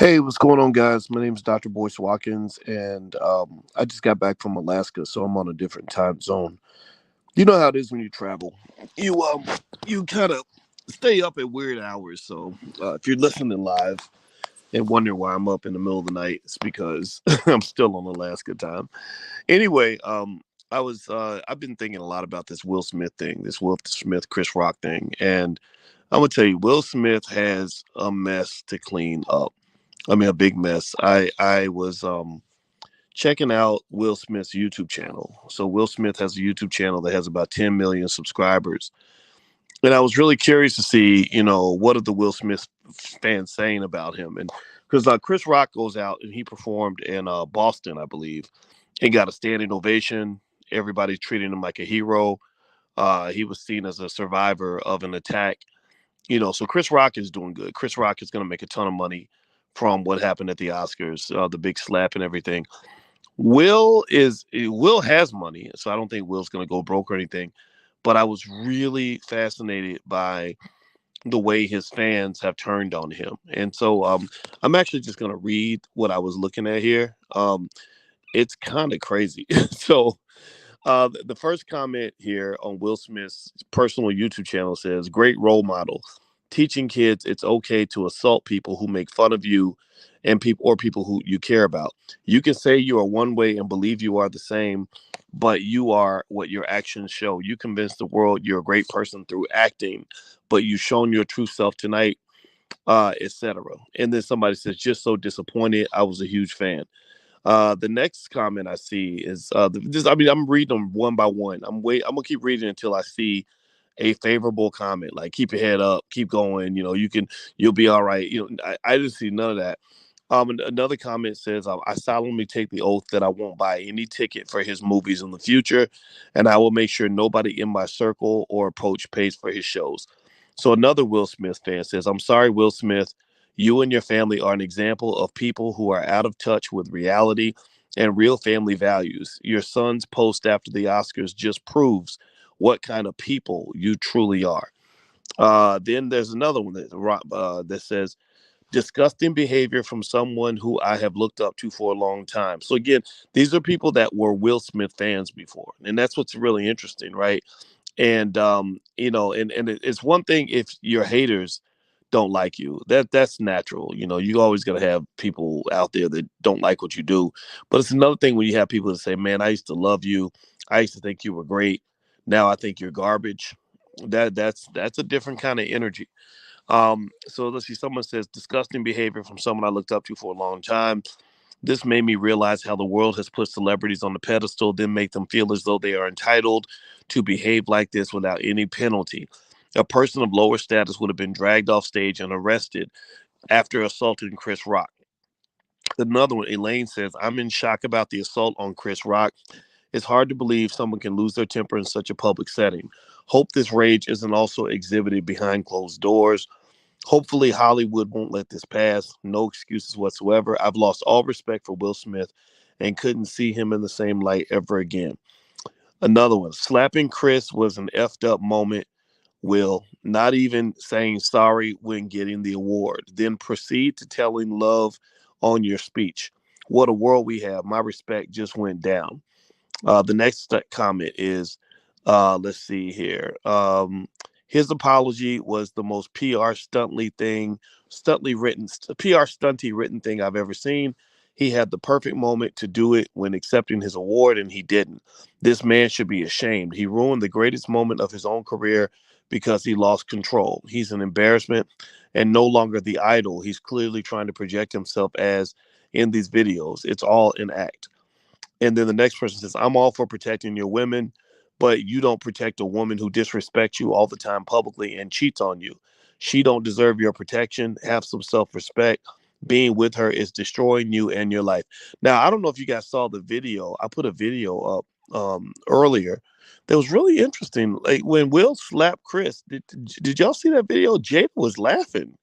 Hey, what's going on, guys? My name is Dr. Boyce Watkins, and I just got back from Alaska, so I'm on a different time zone. You know how it is when you travel. You kind of stay up at weird hours. So if you're listening live and wondering why I'm up in the middle of the night, it's because I'm still on Alaska time. Anyway, I've been thinking a lot about this Will Smith thing, this Will Smith Chris Rock thing, and I'm gonna tell you, Will Smith has a mess to clean up. I mean, a big mess. I was checking out Will Smith's YouTube channel. So Will Smith has a YouTube channel that has about 10 million subscribers, and I was really curious to see, what are the Will Smith fans saying about him, and because Chris Rock goes out and he performed in Boston, I believe, and got a standing ovation. Everybody treating him like a hero. He was seen as a survivor of an attack. So Chris Rock is doing good. Chris Rock is going to make a ton of money from what happened at the Oscars, the big slap and everything. Will has money, so I don't think Will's going to go broke or anything. But I was really fascinated by the way his fans have turned on him, and so I'm actually just going to read what I was looking at here. It's kind of crazy. So the first comment here on Will Smith's personal YouTube channel says, "Great role model, teaching kids it's okay to assault people who make fun of you and people who you care about. You can say you are one way and believe you are the same, but you are what your actions show. You convince the world you're a great person through acting, but you've shown your true self tonight, etc." And then somebody says, "Just so disappointed. I was a huge fan." The next comment I see is I'm reading them one by one. I'm gonna keep reading until I see a favorable comment. Like, keep your head up, keep going. You'll be all right. I didn't see none of that. And another comment says, "I solemnly take the oath that I won't buy any ticket for his movies in the future, and I will make sure nobody in my circle or approach pays for his shows." So another Will Smith fan says, "I'm sorry, Will Smith. You and your family are an example of people who are out of touch with reality and real family values. Your son's post after the Oscars just proves what kind of people you truly are." Then there's another one that says, "Disgusting behavior from someone who I have looked up to for a long time." So again, these are people that were Will Smith fans before, and that's what's really interesting, right? And it's one thing if your haters don't like you. That's natural. You always got to have people out there that don't like what you do. But it's another thing when you have people that say, "Man, I used to love you. I used to think you were great. Now I think you're garbage." That's a different kind of energy. So let's see. Someone says, "Disgusting behavior from someone I looked up to for a long time. This made me realize how the world has put celebrities on the pedestal, then make them feel as though they are entitled to behave like this without any penalty. A person of lower status would have been dragged off stage and arrested after assaulting Chris Rock." Another one, Elaine says, "I'm in shock about the assault on Chris Rock. It's hard to believe someone can lose their temper in such a public setting. Hope this rage isn't also exhibited behind closed doors. Hopefully, Hollywood won't let this pass. No excuses whatsoever. I've lost all respect for Will Smith and couldn't see him in the same light ever again." Another one, "Slapping Chris was an effed up moment. Will, not even saying sorry when getting the award. Then proceed to telling love on your speech. What a world we have. My respect just went down." The next comment is, let's see here. His apology was the most PR stunty written thing I've ever seen. He had the perfect moment to do it when accepting his award, and he didn't. This man should be ashamed. He ruined the greatest moment of his own career because he lost control. He's an embarrassment and no longer the idol he's clearly trying to project himself as in these videos. It's all an act. And then the next person says, "I'm all for protecting your women, but you don't protect a woman who disrespects you all the time publicly and cheats on you. She don't deserve your protection. Have some self-respect. Being with her is destroying you and your life." Now, I don't know if you guys saw the video. I put a video up earlier that was really interesting. Like, when Will slapped Chris, did y'all see that video? Jada was laughing.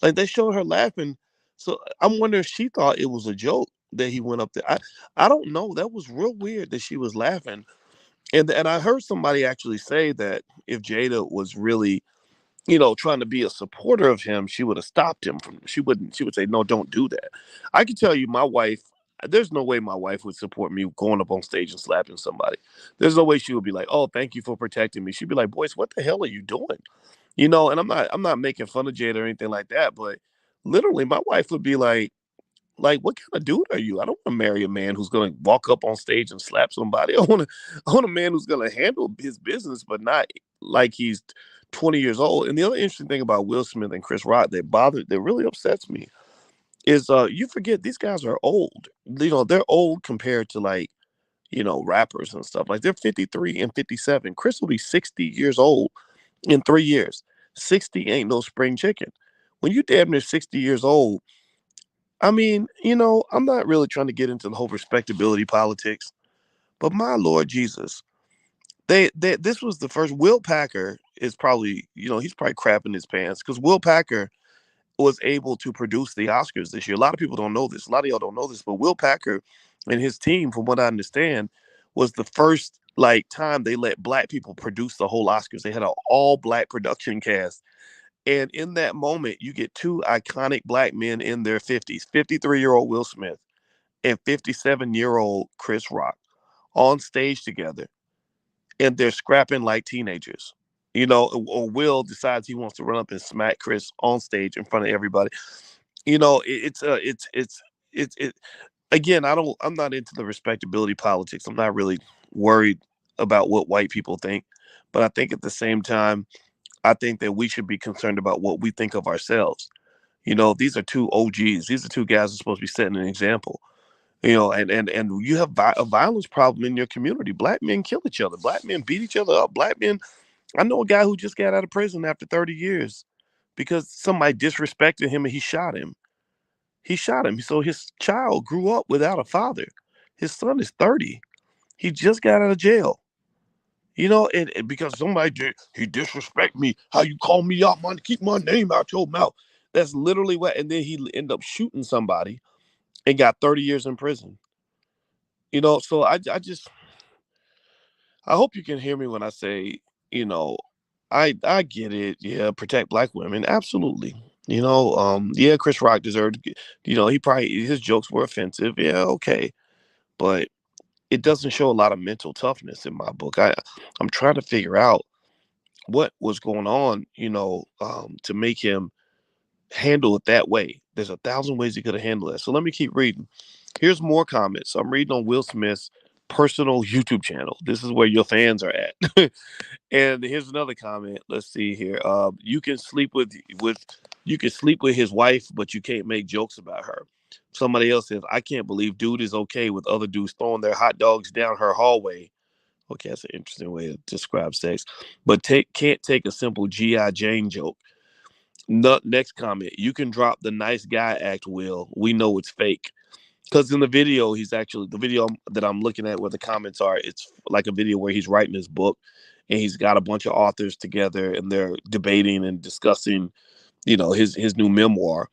Like, they showed her laughing. So I'm wondering if she thought it was a joke that he went up there. I don't know. That was real weird that she was laughing. And I heard somebody actually say that if Jada was really trying to be a supporter of him, she would have stopped him from. She would say, "No, don't do that." I can tell you, my wife. There's no way my wife would support me going up on stage and slapping somebody. There's no way she would be like, "Oh, thank you for protecting me." She'd be like, "Boys, what the hell are you doing?" And I'm not making fun of Jada or anything like that, but literally, my wife would be like, what kind of dude are you? I don't want to marry a man who's going to walk up on stage and slap somebody. I want a man who's going to handle his business, but not like he's 20 years old. And the other interesting thing about Will Smith and Chris Rock that really upsets me is you forget these guys are old. They're old compared to like, rappers and stuff. Like they're 53 and 57. Chris will be 60 years old in 3 years. 60 ain't no spring chicken. When you damn near 60 years old, I mean, I'm not really trying to get into the whole respectability politics, but my Lord Jesus, this was the first. Will Packer is probably, he's probably crapping his pants because Will Packer was able to produce the Oscars this year. A lot of people don't know this. A lot of y'all don't know this, but Will Packer and his team, from what I understand, was the first like time they let black people produce the whole Oscars. They had an all black production cast. And in that moment, you get two iconic black men in their 50s, 53-year-old Will Smith and 57-year-old Chris Rock on stage together, and they're scrapping like teenagers. Or Will decides he wants to run up and smack Chris on stage in front of everybody. It's again, I'm not into the respectability politics. I'm not really worried about what white people think, but I think at the same time, I think that we should be concerned about what we think of ourselves. These are two OGs. These are two guys who are supposed to be setting an example. And you have a violence problem in your community. Black men kill each other. Black men beat each other up. Black men. I know a guy who just got out of prison after 30 years because somebody disrespected him and he shot him. He shot him. So his child grew up without a father. His son is 30. He just got out of jail. And because somebody he disrespect me, how you call me out, man, keep my name out your mouth. That's literally what. And then he ended up shooting somebody and got 30 years in prison. So I hope you can hear me when I say, you know, I get it. Yeah, protect black women, absolutely. Yeah, Chris Rock deserved. He probably his jokes were offensive. Yeah, okay, but it doesn't show a lot of mental toughness in my book. I'm trying to figure out what was going on, to make him handle it that way. There's 1,000 ways he could have handled it. So let me keep reading. Here's more comments. I'm reading on Will Smith's personal YouTube channel. This is where your fans are at. And here's another comment. Let's see here. You can sleep with his wife, but you can't make jokes about her. Somebody else says, I can't believe dude is okay with other dudes throwing their hot dogs down her hallway. Okay, that's an interesting way to describe sex. But can't take a simple G.I. Jane joke. No, next comment. You can drop the nice guy act, Will. We know it's fake. Because in the video, the video that I'm looking at where the comments are, it's like a video where he's writing his book and he's got a bunch of authors together and they're debating and discussing, his new memoir.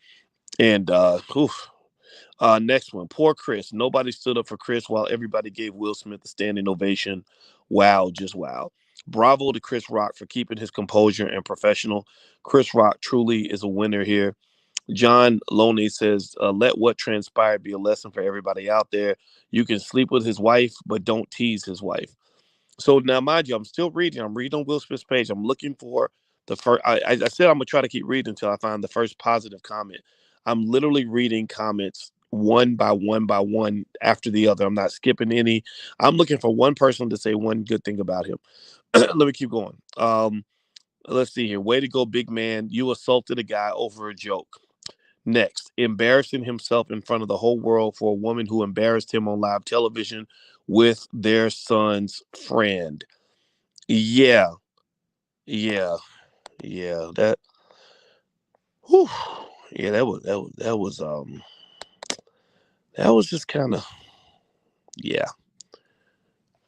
And next one, poor Chris. Nobody stood up for Chris while everybody gave Will Smith a standing ovation. Wow, just wow. Bravo to Chris Rock for keeping his composure and professional. Chris Rock truly is a winner here. John Loney says, let what transpired be a lesson for everybody out there. You can sleep with his wife, but don't tease his wife. So now, mind you, I'm still reading. I'm reading on Will Smith's page. I'm looking for the first. I said I'm going to try to keep reading until I find the first positive comment. I'm literally reading comments one by one by one after the other. I'm not skipping any. I'm looking for one person to say one good thing about him. Let me keep going. Let's see here. Way to go, big man. You assaulted a guy over a joke. Next, embarrassing himself in front of the whole world for a woman who embarrassed him on live television with their son's friend. Yeah, yeah, yeah. Whew, yeah, that was just kind of, yeah,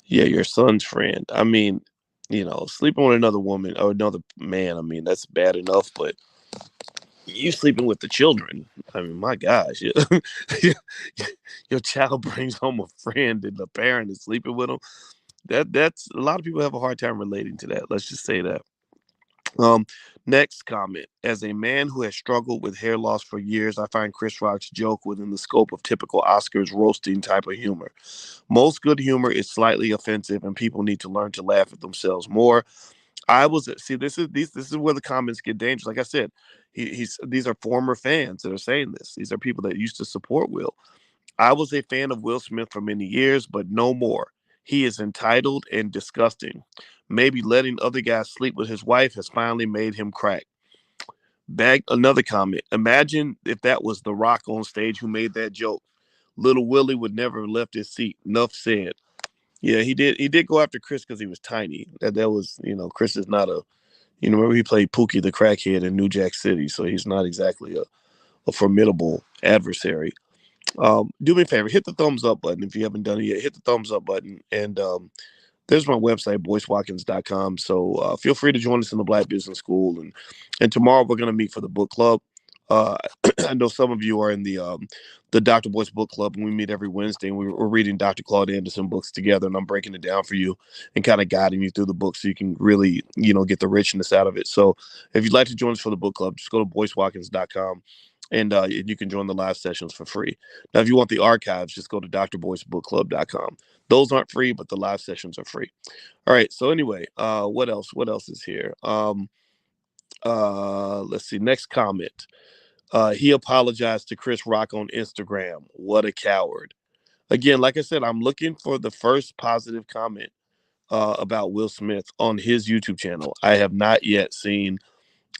yeah. Your son's friend. I mean, sleeping with another woman or another man. I mean, that's bad enough, but you sleeping with the children. I mean, my gosh, your child brings home a friend and the parent is sleeping with them. That's a lot of people have a hard time relating to that. Let's just say that. Um, Next comment. As a man who has struggled with hair loss for years, I find Chris Rock's joke within the scope of typical Oscars roasting type of humor. Most good humor is slightly offensive, and people need to learn to laugh at themselves more. I was see this is where the comments get dangerous. Like I said, he's these are former fans that are saying this. These are people that used to support Will. I was a fan of Will Smith for many years, but no more. He is entitled and disgusting. Maybe letting other guys sleep with his wife has finally made him crack. Back another comment. Imagine if that was The Rock on stage who made that joke. Little Willie would never have left his seat. Enough said. Yeah, he did. He did go after Chris because he was tiny. That was, Chris is not a, remember he played Pookie the crackhead in New Jack City, so he's not exactly a formidable adversary. Do me a favor, hit the thumbs up button if you haven't done it yet. Hit the thumbs up button, and there's my website, boycewatkins.com. So feel free to join us in the Black Business School, and tomorrow we're going to meet for the book club. Uh, I know some of you are in the Dr. Boyce Book Club, and we meet every Wednesday, and we're reading Dr. Claude Anderson books together, and I'm breaking it down for you and kind of guiding you through the book so you can really, get the richness out of it. So if you'd like to join us for the book club, just go to boycewatkins.com. And you can join the live sessions for free. Now, if you want the archives, just go to drboycebookclub.com. Those aren't free, but the live sessions are free. All right. So anyway, what else? What else is here? Let's see. Next comment. He apologized to Chris Rock on Instagram. What a coward. Again, like I said, I'm looking for the first positive comment about Will Smith on his YouTube channel. I have not yet seen.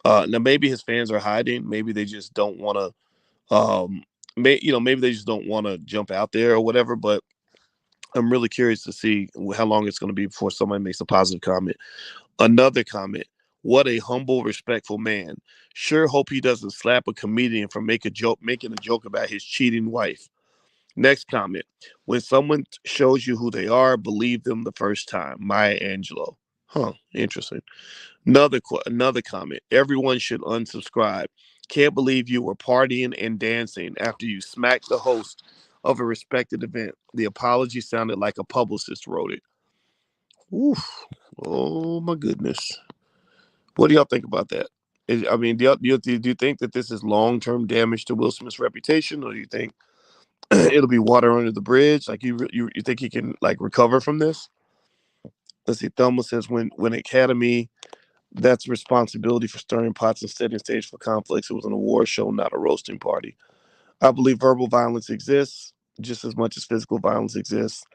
Now, maybe his fans are hiding. Maybe they just don't want to. Maybe they just don't want to jump out there or whatever. But I'm really curious to see how long it's going to be before somebody makes a positive comment. Another comment. What a humble, respectful man. Sure hope he doesn't slap a comedian for making a joke about his cheating wife. Next comment. When someone shows you who they are, believe them the first time. Maya Angelou. Huh. Interesting. Another comment. Everyone should unsubscribe. Can't believe you were partying and dancing after you smacked the host of a respected event. The apology sounded like a publicist wrote it. Oof. Oh my goodness. What do y'all think about that? I mean, do you think that this is long-term damage to Will Smith's reputation, or do you think it'll be water under the bridge? Like you think he can like recover from this? Let's see. Thelma says when Academy, that's responsibility for stirring pots and setting stage for conflicts. It was an award show, not a roasting party. I believe verbal violence exists just as much as physical violence exists.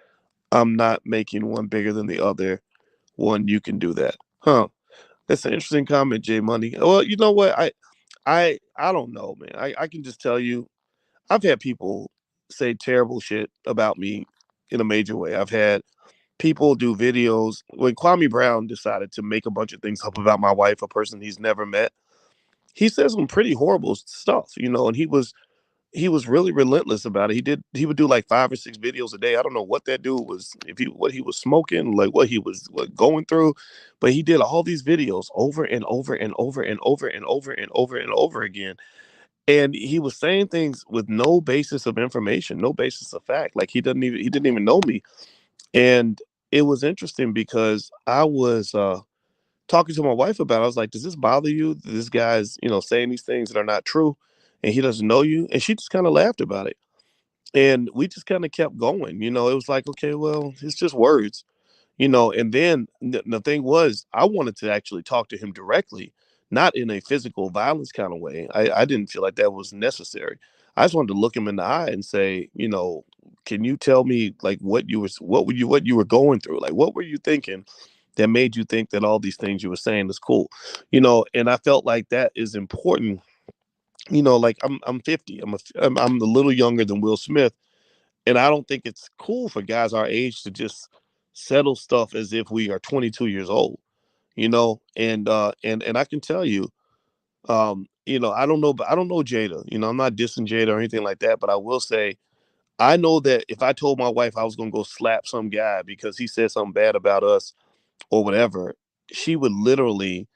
I'm not making one bigger than the other. One, you can do that. Huh. That's an interesting comment, Jay Money. Well, you know what? I don't know, man. I can just tell you, I've had people say terrible shit about me in a major way. I've had people do videos. When Kwame Brown decided to make a bunch of things up about my wife, a person he's never met, he said some pretty horrible stuff, and he was really relentless about it. He would do like 5 or 6 videos a day. I don't know what that dude was, if what he was smoking, like what he was going through, but he did all these videos over and over and over and over and over and over and over again. And he was saying things with no basis of information, no basis of fact. Like he didn't even know me. And it was interesting because I was talking to my wife about it. I was like, does this bother you? This guy's, saying these things that are not true and he doesn't know you. And she just kind of laughed about it. And we just kind of kept going. It was like, okay, well, it's just words, and then the thing was, I wanted to actually talk to him directly, not in a physical violence kind of way. I didn't feel like that was necessary. I just wanted to look him in the eye and say, can you tell me like what you were going through? Like, what were you thinking that made you think that all these things you were saying is cool? And I felt like that is important. Like I'm 50. I'm a little younger than Will Smith, and I don't think it's cool for guys our age to just settle stuff as if we are 22 years old, and I can tell you, I don't know, but I don't know Jada. I'm not dissing Jada or anything like that, but I will say I know that if I told my wife I was gonna go slap some guy because he said something bad about us or whatever, she would literally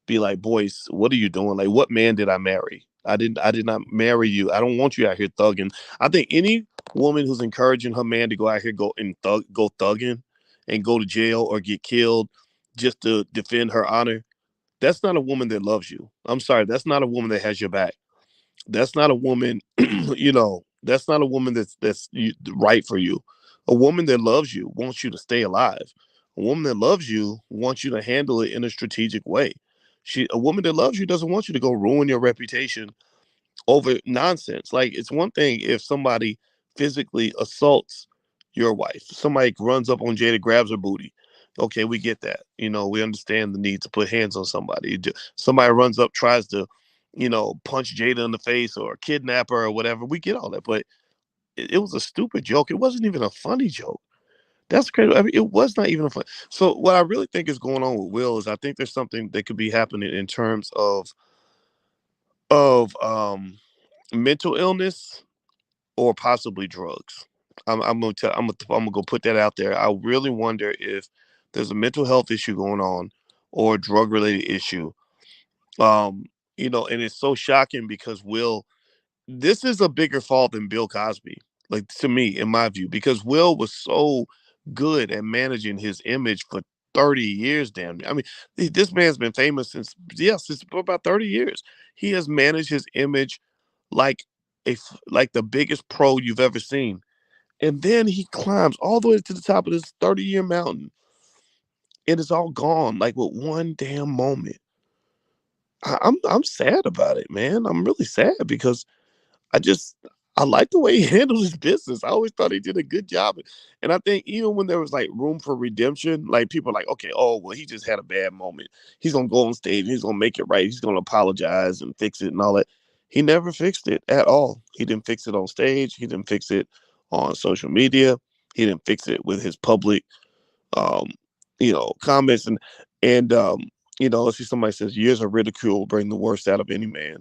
be like, "Boyce, what are you doing? Like, what man did I marry? I did not marry you. I don't want you out here thugging." I think any woman who's encouraging her man to go out here go thugging and go to jail or get killed just to defend her honor, That's not a woman that loves you. I'm sorry, that's not a woman that has your back. That's not a woman, that's not a woman that's right for you. A woman that loves you wants you to stay alive. A woman that loves you wants you to handle it in a strategic way. A woman that loves you doesn't want you to go ruin your reputation over nonsense. Like, it's one thing if somebody physically assaults your wife, somebody runs up on Jada, grabs her booty. Okay, we get that. We understand the need to put hands on somebody. Somebody runs up, tries to, punch Jada in the face or kidnap her or whatever. We get all that, but it was a stupid joke. It wasn't even a funny joke. That's crazy. I mean, it was not even a fun. So what I really think is going on with Will is I think there's something that could be happening in terms of mental illness or possibly drugs. I'm gonna tell. I'm gonna go put that out there. I really wonder if there's a mental health issue going on or a drug related issue. Um, and it's so shocking because Will. This is a bigger fault than Bill Cosby. Like, to me, in my view, because Will was so good at managing his image for 30 years. Damn, I mean, this man's been famous since for about 30 years. He has managed his image like like the biggest pro you've ever seen. And then he climbs all the way to the top of this 30-year mountain, and it's all gone like with one damn moment. I'm sad about it, man. I'm really sad because I just I like the way he handled his business. I always thought he did a good job. And I think even when there was like room for redemption, like people are like, okay, oh well, he just had a bad moment. He's gonna go on stage, he's gonna make it right, he's gonna apologize and fix it and all that. He never fixed it at all. He didn't fix it on stage, he didn't fix it on social media, he didn't fix it with his public um, comments and let's see, somebody says years of ridicule bring the worst out of any man.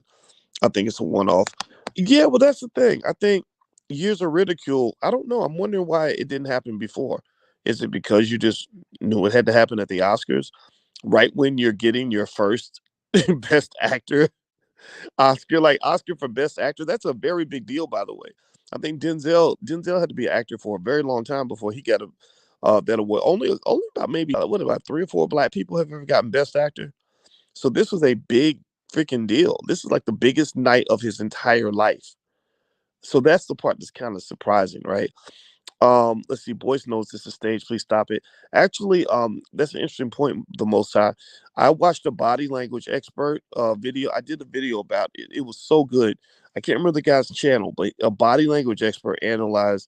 I think it's a one-off. Yeah, well, that's the thing. I think years of ridicule. I don't know. I'm wondering why it didn't happen before. Is it because you just knew it had to happen at the Oscars, right when you're getting your first Best Actor Oscar, like Oscar for Best Actor? That's a very big deal, by the way. I think Denzel had to be an actor for a very long time before he got that award. Only about maybe what about 3 or 4 black people have ever gotten Best Actor. So this was a big freaking deal. This is like the biggest night of his entire life. So that's the part that's kind of surprising, right? Let's see. Boyce knows this is stage. Please stop it. Actually, that's an interesting point. The Most High. I watched a body language expert video. I did a video about it. It was so good. I can't remember the guy's channel, but a body language expert analyzed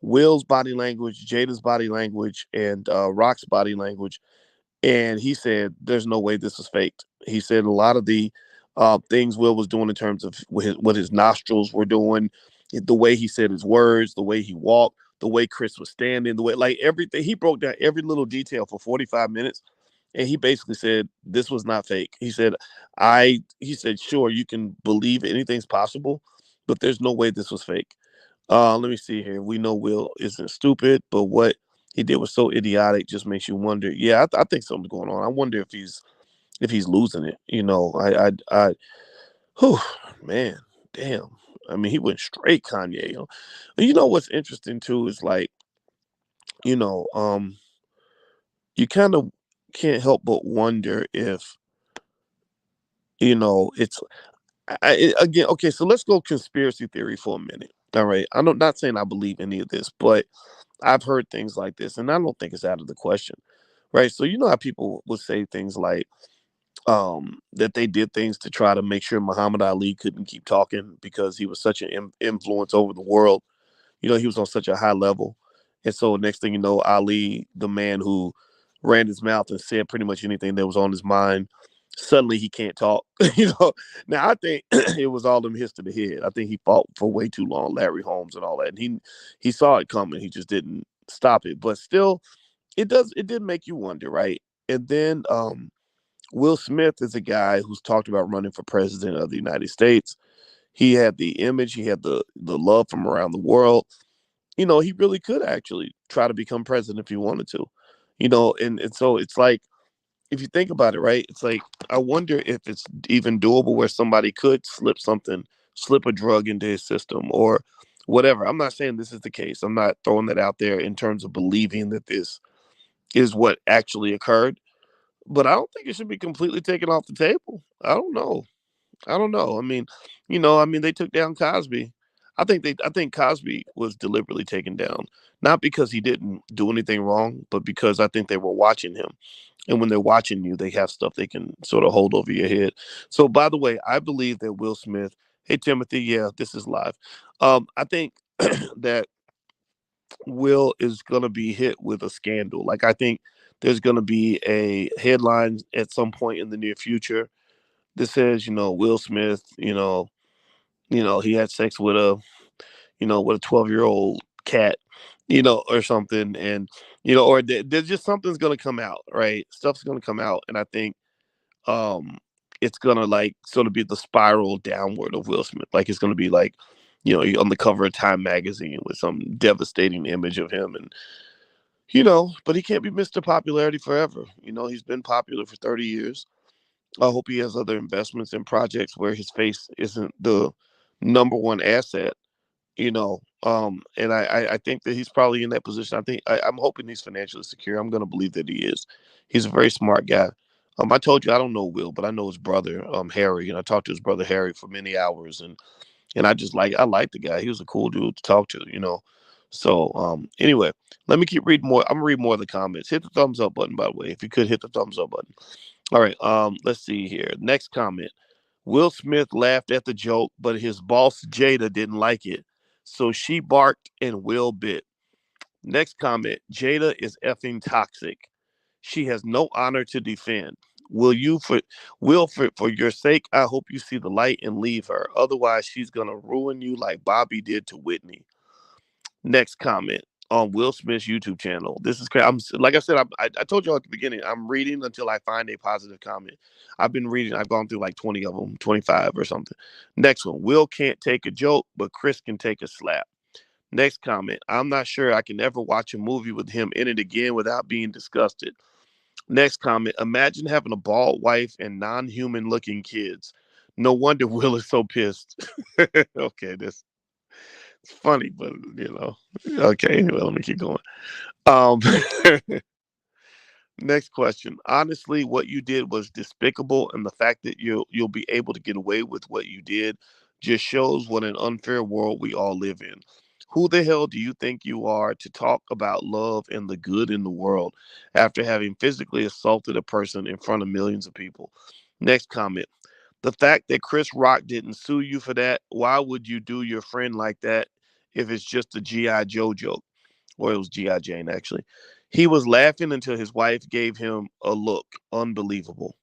Will's body language, Jada's body language, and Rock's body language, and he said there's no way this was faked. He said a lot of the things Will was doing in terms of what his nostrils were doing, the way he said his words, the way he walked, the way Chris was standing, the way, like, everything. He broke down every little detail for 45 minutes, and he basically said this was not fake. He said sure, you can believe anything's possible, but there's no way this was fake. Let me see here. We know Will isn't stupid, but what he did was so idiotic, just makes you wonder. Yeah, I think something's going on. I wonder if he's losing it. Whew, man, damn. I mean, he went straight Kanye. What's interesting too is like, you know, um, you kind of can't help but wonder if it's again. Okay, so let's go conspiracy theory for a minute. All right, I'm not saying I believe any of this, but I've heard things like this, and I don't think it's out of the question, right? So you know how people would say things like that they did things to try to make sure Muhammad Ali couldn't keep talking because he was such an influence over the world. He was on such a high level, and so next thing you know, Ali, the man who ran his mouth and said pretty much anything that was on his mind, suddenly he can't talk. Now I think it was all them hits to the head. I think he fought for way too long, Larry Holmes and all that, and he saw it coming. He just didn't stop it. But still, it did make you wonder, right? And then Will Smith is a guy who's talked about running for president of the United States. He had the image, he had the love from around the world. He really could actually try to become president if he wanted to. And so it's like, if you think about it, right? It's like, I wonder if it's even doable where somebody could slip a drug into his system or whatever. I'm not saying this is the case. I'm not throwing that out there in terms of believing that this is what actually occurred. but I don't think it should be completely taken off the table. I don't know. I don't know. I mean, they took down Cosby. I think Cosby was deliberately taken down, not because he didn't do anything wrong, but because I think they were watching him. And when they're watching you, they have stuff they can sort of hold over your head. So by the way, I believe that Will Smith, hey Timothy, yeah, this is live. I think that Will is gonna be hit with a scandal. Like I think there's gonna be a headline at some point in the near future that says, Will Smith, he had sex with a 12-year-old cat, or something, and or there's just something's gonna come out, right? Stuff's gonna come out, and I think um it's gonna like sort of be the spiral downward of Will Smith. Like it's gonna be like, on the cover of Time magazine with some devastating image of him, and but he can't be Mr. Popularity forever. He's been popular for 30 years. I hope he has other investments and projects where his face isn't the number one asset, and I think that he's probably in that position. I'm hoping he's financially secure. I'm going to believe that he is. He's a very smart guy. I told you I don't know Will, but I know his brother, Harry, and I talked to his brother Harry for many hours, and I like the guy. He was a cool dude to talk to. So anyway, let me keep reading more. I'm gonna read more of the comments. Hit the thumbs up button, by the way. If you could hit the thumbs up button. All right. Let's see here. Next comment. Will Smith laughed at the joke, but his boss Jada didn't like it. So she barked and Will bit. Next comment. Jada is effing toxic. She has no honor to defend. Will you for Will for your sake, I hope you see the light and leave her. Otherwise, she's gonna ruin you like Bobby did to Whitney. Next comment on Will Smith's YouTube channel. This is crazy. Like I said, I told you all at the beginning. I'm reading until I find a positive comment. I've been reading. I've gone through like 20 of them, 25 or something. Next one. Will can't take a joke, but Chris can take a slap. Next comment. I'm not sure I can ever watch a movie with him in it again without being disgusted. Next comment. Imagine having a bald wife and non-human looking kids. No wonder Will is so pissed. Okay, this it's funny, but okay. Well, let me keep going. Um, Next question. Honestly, what you did was despicable, and the fact that you'll be able to get away with what you did just shows what an unfair world we all live in. Who the hell do you think you are to talk about love and the good in the world after having physically assaulted a person in front of millions of people? Next comment. The fact that Chris Rock didn't sue you for that, why would you do your friend like that if it's just a G.I. Joe joke? Or it was G.I. Jane, actually. He was laughing until his wife gave him a look. Unbelievable.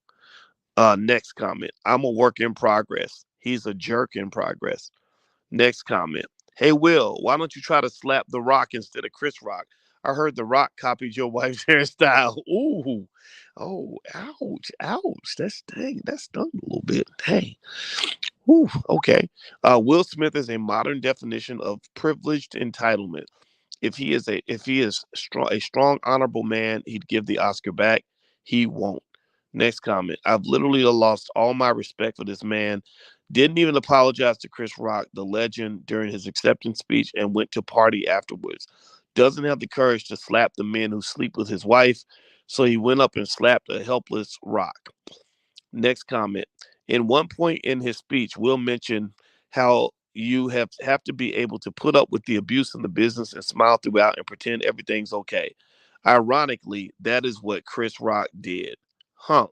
Next comment. I'm a work in progress. He's a jerk in progress. Next comment. Hey, Will, why don't you try to slap The Rock instead of Chris Rock? I heard The Rock copied your wife's hairstyle. Ooh. Oh, ouch, ouch. That's dang. That stung a little bit. Dang. Ooh, okay. Will Smith is a modern definition of privileged entitlement. If he is a strong, honorable man, he'd give the Oscar back. He won't. Next comment. I've literally lost all my respect for this man. Didn't even apologize to Chris Rock, the legend, during his acceptance speech and went to party afterwards. Doesn't have the courage to slap the men who sleep with his wife, so he went up and slapped a helpless Rock. Next comment. In one point in his speech, Will mentioned how you have to be able to put up with the abuse in the business and smile throughout and pretend everything's okay. Ironically, that is what Chris Rock did. Huh.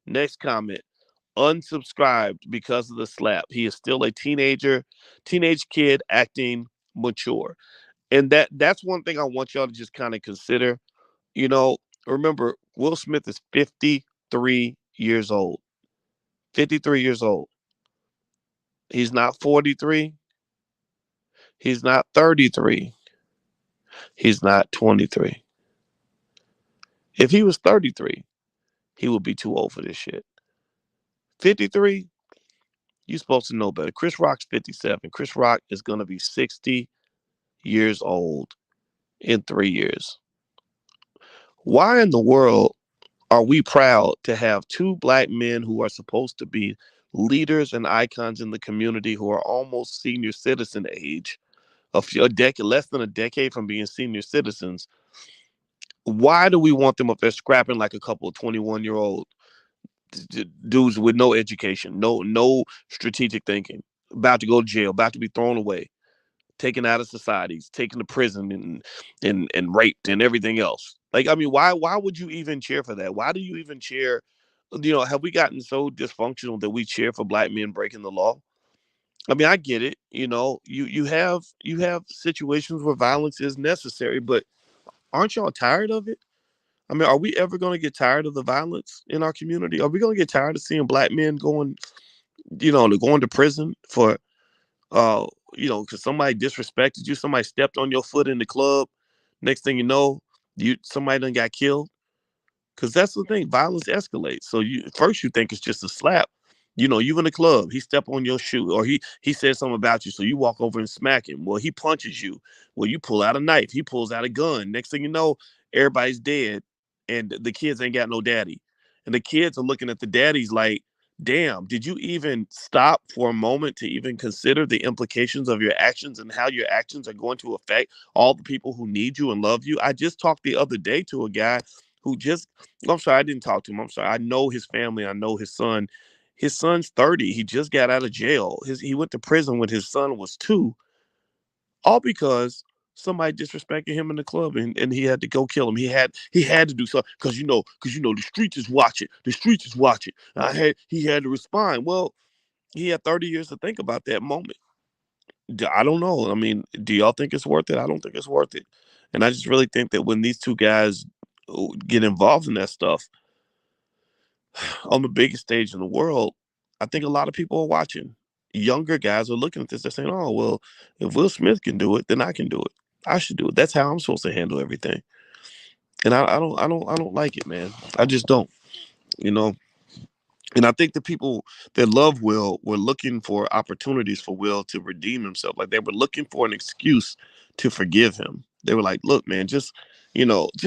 Next comment. Unsubscribed because of the slap. He is still a teenage kid acting mature. And that's one thing I want y'all to just kind of consider. You know, remember Will Smith is 53 years old. 53 years old. He's not 43. He's not 33. He's not 23. If he was 33, he would be too old for this shit. 53, you're supposed to know better. Chris Rock's 57. Chris Rock is going to be 60 years old in 3 years. Why in the world are we proud to have two black men who are supposed to be leaders and icons in the community who are almost senior citizen age, a decade, less than a decade from being senior citizens, Why do we want them up there scrapping like a couple of 21-year-old dudes with no education, no strategic thinking, about to go to jail, about to be thrown away, taken out of societies, taken to prison and raped and everything else? Like, I mean, why would you even cheer for that? Why do you even cheer? You know, have we gotten so dysfunctional that we cheer for black men breaking the law? I mean, I get it. You know, you have situations where violence is necessary, but aren't y'all tired of it? I mean, are we ever going to get tired of the violence in our community? Are we going to get tired of seeing black men going, going to prison for, uh, because somebody disrespected you, somebody stepped on your foot in the club. Next thing you know, somebody done got killed. Because that's the thing, violence escalates. So you think it's just a slap. You know, you in the club, he step on your shoe, or he said something about you, so you walk over and smack him. Well, he punches you. Well, you pull out a knife. He pulls out a gun. Next thing you know, everybody's dead, and the kids ain't got no daddy. And the kids are looking at the daddies like, damn, did you even stop for a moment to even consider the implications of your actions and how your actions are going to affect all the people who need you and love you? I just talked the other day to a guy who just I'm sorry, I didn't talk to him. I'm sorry. I know his family. I know his son. His son's 30. He just got out of jail. He went to prison when his son was 2, all because somebody disrespected him in the club and he had to go kill him. He had to do something because the streets is watching. The streets is watching. He had to respond. Well, he had 30 years to think about that moment. I don't know. I mean, do y'all think it's worth it? I don't think it's worth it. And I just really think that when these two guys get involved in that stuff, on the biggest stage in the world, I think a lot of people are watching. Younger guys are looking at this. They're saying, "Oh, well, if Will Smith can do it, then I can do it. I should do it. That's how I'm supposed to handle everything." And I don't like it, man. I just don't. You know. And I think the people that love Will were looking for opportunities for Will to redeem himself. Like they were looking for an excuse to forgive him. They were like, "Look, man, just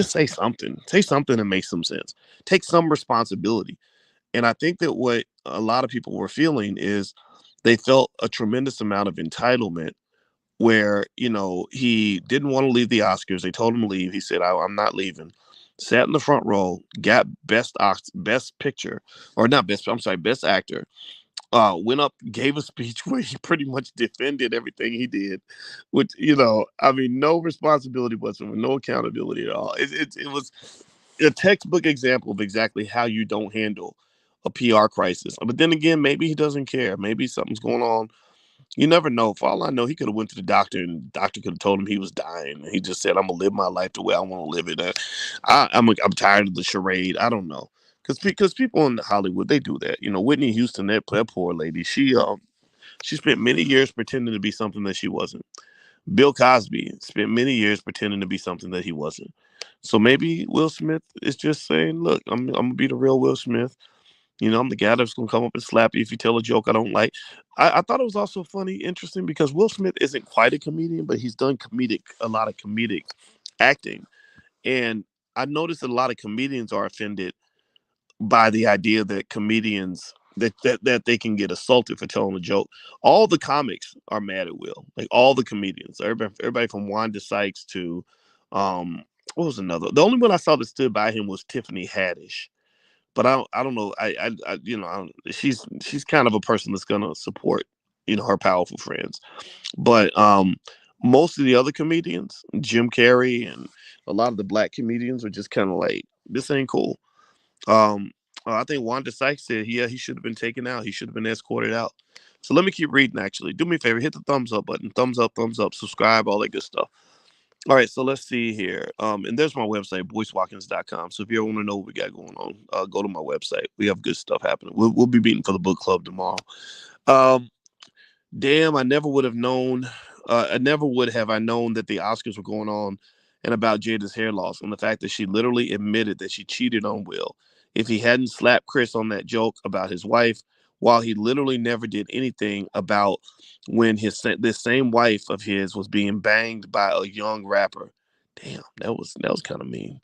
say something. Say something that makes some sense. Take some responsibility." And I think that what a lot of people were feeling is they felt a tremendous amount of entitlement where, he didn't want to leave the Oscars. They told him to leave. He said, I'm not leaving. Sat in the front row, got best picture, or not best, I'm sorry, best actor. Went up, gave a speech where he pretty much defended everything he did, which, I mean, no responsibility whatsoever, no accountability at all. It was a textbook example of exactly how you don't handle a PR crisis. But then again, maybe he doesn't care. Maybe something's going on. You never know. For all I know, he could have went to the doctor, and the doctor could have told him he was dying. He just said, "I'm gonna live my life the way I want to live it." I'm tired of the charade. I don't know, because people in Hollywood, they do that. Whitney Houston, that poor lady. She spent many years pretending to be something that she wasn't. Bill Cosby spent many years pretending to be something that he wasn't. So maybe Will Smith is just saying, "Look, I'm gonna be the real Will Smith. I'm the guy that's gonna come up and slap you if you tell a joke I don't like." I thought it was also funny, interesting, because Will Smith isn't quite a comedian, but he's done a lot of comedic acting, and I noticed that a lot of comedians are offended by the idea that comedians that they can get assaulted for telling a joke. All the comics are mad at Will, like all the comedians, everybody from Wanda Sykes to, what was another? The only one I saw that stood by him was Tiffany Haddish, but I don't know. She's kind of a person that's gonna support her powerful friends, but most of the other comedians, Jim Carrey and a lot of the black comedians, are just kind of like, this ain't cool. Um, I think Wanda Sykes said, yeah, he should have been taken out. He should have been escorted out. So let me keep reading. Actually, do me a favor, hit the thumbs up button, thumbs up, subscribe, all that good stuff. All right, so let's see here. And there's my website, boycewatkins.com. So if you ever want to know what we got going on, go to my website. We have good stuff happening. We'll be meeting for the book club tomorrow. Um, Damn, I never would have known. I never would have I known that the Oscars were going on and about Jada's hair loss and the fact that she literally admitted that she cheated on Will. If he hadn't slapped Chris on that joke about his wife, while he literally never did anything about when this same wife of his was being banged by a young rapper. Damn, that was kind of mean.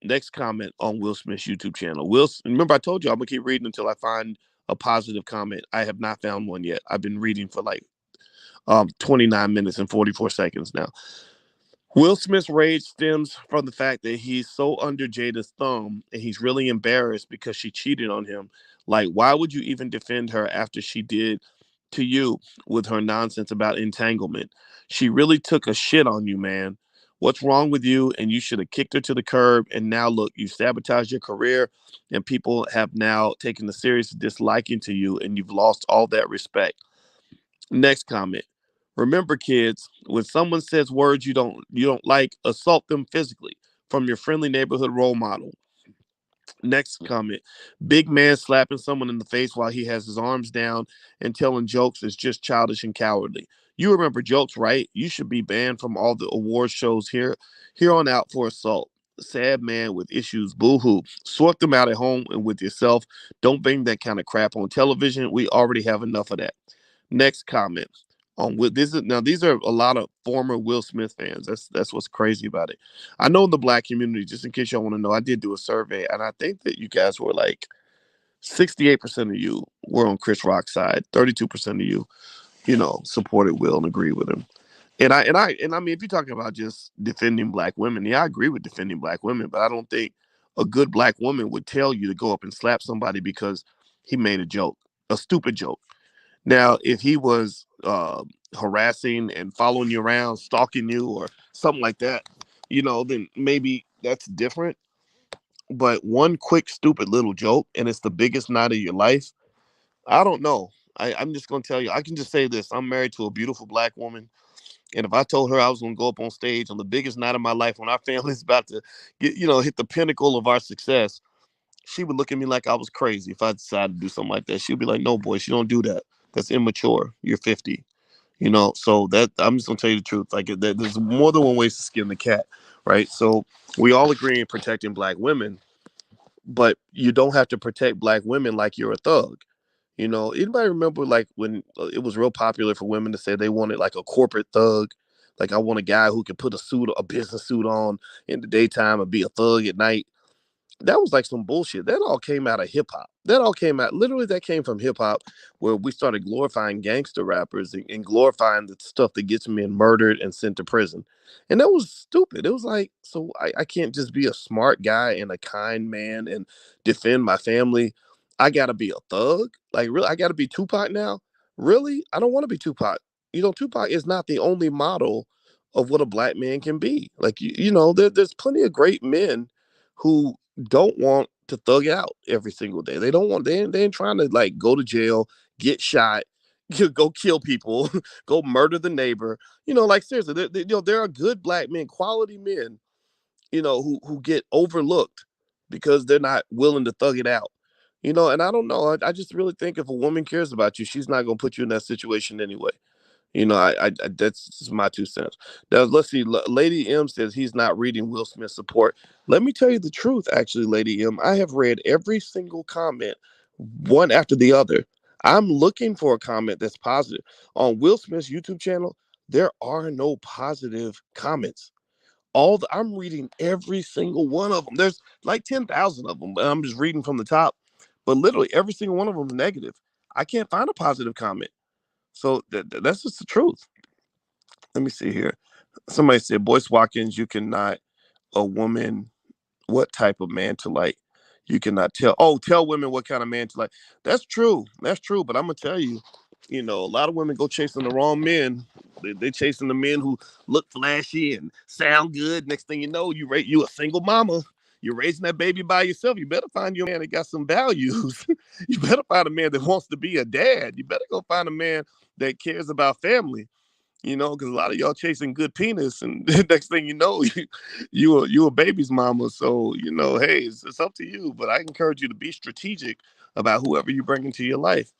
Next comment on Will Smith's YouTube channel. Remember I told you I'm gonna keep reading until I find a positive comment. I have not found one yet. I've been reading for like 29 minutes and 44 seconds now. Will Smith's rage stems from the fact that he's so under Jada's thumb and he's really embarrassed because she cheated on him. Like, why would you even defend her after she did to you with her nonsense about entanglement? She really took a shit on you, man. What's wrong with you? And you should have kicked her to the curb. And now, look, you sabotaged your career, and people have now taken a serious disliking to you, and you've lost all that respect. Next comment. Remember, kids, when someone says words you don't like, assault them physically from your friendly neighborhood role model. Next comment. Big man slapping someone in the face while he has his arms down and telling jokes is just childish and cowardly. You remember jokes, right? You should be banned from all the award shows here on out for assault. Sad man with issues, boo hoo. Sort them out at home and with yourself. Don't bring that kind of crap on television. We already have enough of that. Next comment on this is now these are a lot of former Will Smith fans. That's what's crazy about it. I know in the black community, just in case y'all want to know, I did do a survey, and I think that you guys were like 68% of you were on Chris Rock's side, 32% of you, supported Will and agreed with him. And I mean, if you're talking about just defending black women, yeah, I agree with defending black women, but I don't think a good black woman would tell you to go up and slap somebody because he made a joke, a stupid joke. Now, if he was harassing and following you around, stalking you, or something like that, then maybe that's different. But one quick, stupid little joke, and it's the biggest night of your life. I don't know. I'm just gonna tell you. I can just say this: I'm married to a beautiful black woman, and if I told her I was gonna go up on stage on the biggest night of my life, when our family's about to hit the pinnacle of our success, she would look at me like I was crazy if I decided to do something like that. She'd be like, "No, boy, you don't do that. That's immature. You're 50." So that I'm just gonna tell you the truth. Like there's more than one way to skin the cat, right? So we all agree in protecting black women, but you don't have to protect black women like you're a thug. Anybody remember like when it was real popular for women to say they wanted like a corporate thug? Like, I want a guy who can put a business suit on in the daytime and be a thug at night. That was like some bullshit. That all came out of hip hop. That all came out literally. That came from hip hop, where we started glorifying gangster rappers and glorifying the stuff that gets men murdered and sent to prison. And that was stupid. It was like, so I can't just be a smart guy and a kind man and defend my family. I gotta be a thug. Like, really, I gotta be Tupac now. Really, I don't want to be Tupac. Tupac is not the only model of what a black man can be. Like, there's plenty of great men who don't want to thug out every single day. They don't want. They ain't trying to like go to jail, get shot, go kill people, go murder the neighbor. Like, seriously, there are good black men, quality men, who get overlooked because they're not willing to thug it out. And I don't know. I just really think if a woman cares about you, she's not gonna put you in that situation anyway. That's just my 2 cents. Now, let's see. Lady M says he's not reading Will Smith support. Let me tell you the truth, actually, Lady M. I have read every single comment, one after the other. I'm looking for a comment that's positive. On Will Smith's YouTube channel, there are no positive comments. I'm reading every single one of them. There's like 10,000 of them, but I'm just reading from the top. But literally every single one of them is negative. I can't find a positive comment. So that's just the truth. Let me see here. Somebody said, Boyce Watkins, you cannot a woman what type of man to like. You cannot tell. Oh, tell women what kind of man to like. That's true. That's true. But I'm gonna tell you, a lot of women go chasing the wrong men. They chasing the men who look flashy and sound good. Next thing you know, you a single mama. You're raising that baby by yourself. You better find you a man that got some values. You better find a man that wants to be a dad. You better go find a man that cares about family. Because a lot of y'all chasing good penis, and next thing you know, you a baby's mama. So hey, it's up to you. But I encourage you to be strategic about whoever you bring into your life.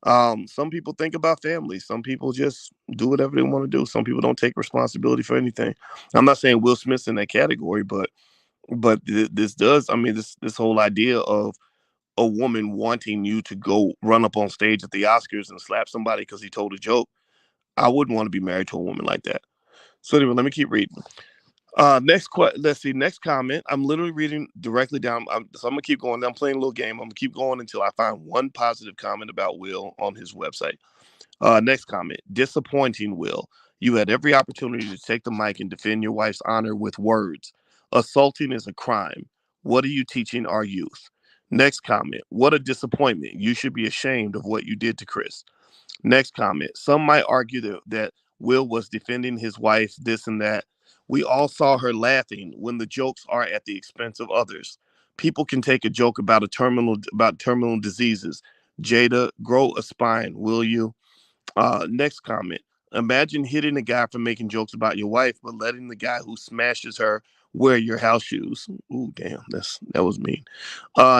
Some people think about family. Some people just do whatever they want to do. Some people don't take responsibility for anything. I'm not saying Will Smith's in that category, but this does. I mean, this whole idea of a woman wanting you to go run up on stage at the Oscars and slap somebody because he told a joke. I wouldn't want to be married to a woman like that. So anyway, let me keep reading. Let's see. Next comment. I'm literally reading directly down. So I'm gonna keep going. I'm playing a little game. I'm gonna keep going until I find one positive comment about Will on his website. Next comment. Disappointing Will. You had every opportunity to take the mic and defend your wife's honor with words. Assaulting is a crime. What are you teaching our youth? Next comment. What a disappointment. You should be ashamed of what you did to Chris. Next comment. Some might argue that Will was defending his wife, this and that. We all saw her laughing when the jokes are at the expense of others. People can take a joke about terminal diseases. Jada, grow a spine, will you? Next comment. Imagine hitting a guy for making jokes about your wife, but letting the guy who smashes her wear your house shoes. Ooh, damn, that was mean.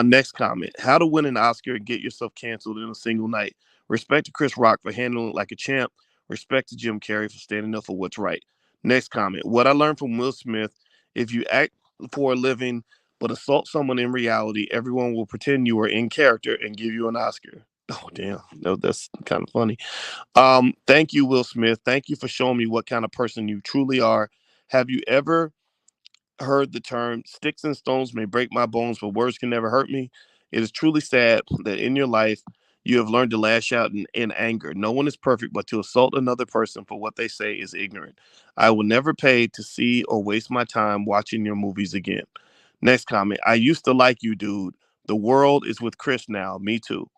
Next comment. How to win an Oscar and get yourself canceled in a single night. Respect to Chris Rock for handling it like a champ. Respect to Jim Carrey for standing up for what's right. Next comment. What I learned from Will Smith: if you act for a living but assault someone in reality, everyone will pretend you are in character and give you an Oscar. Oh damn, no, that's kind of funny. Thank you, Will Smith. Thank you for showing me what kind of person you truly are. Have you ever heard the term sticks and stones may break my bones, but words can never hurt me? It is truly sad that in your life you have learned to lash out in anger. No one is perfect, but to assault another person for what they say is ignorant. I will never pay to see or waste my time watching your movies again. Next comment. I used to like you, dude. The world is with Chris now. Me too.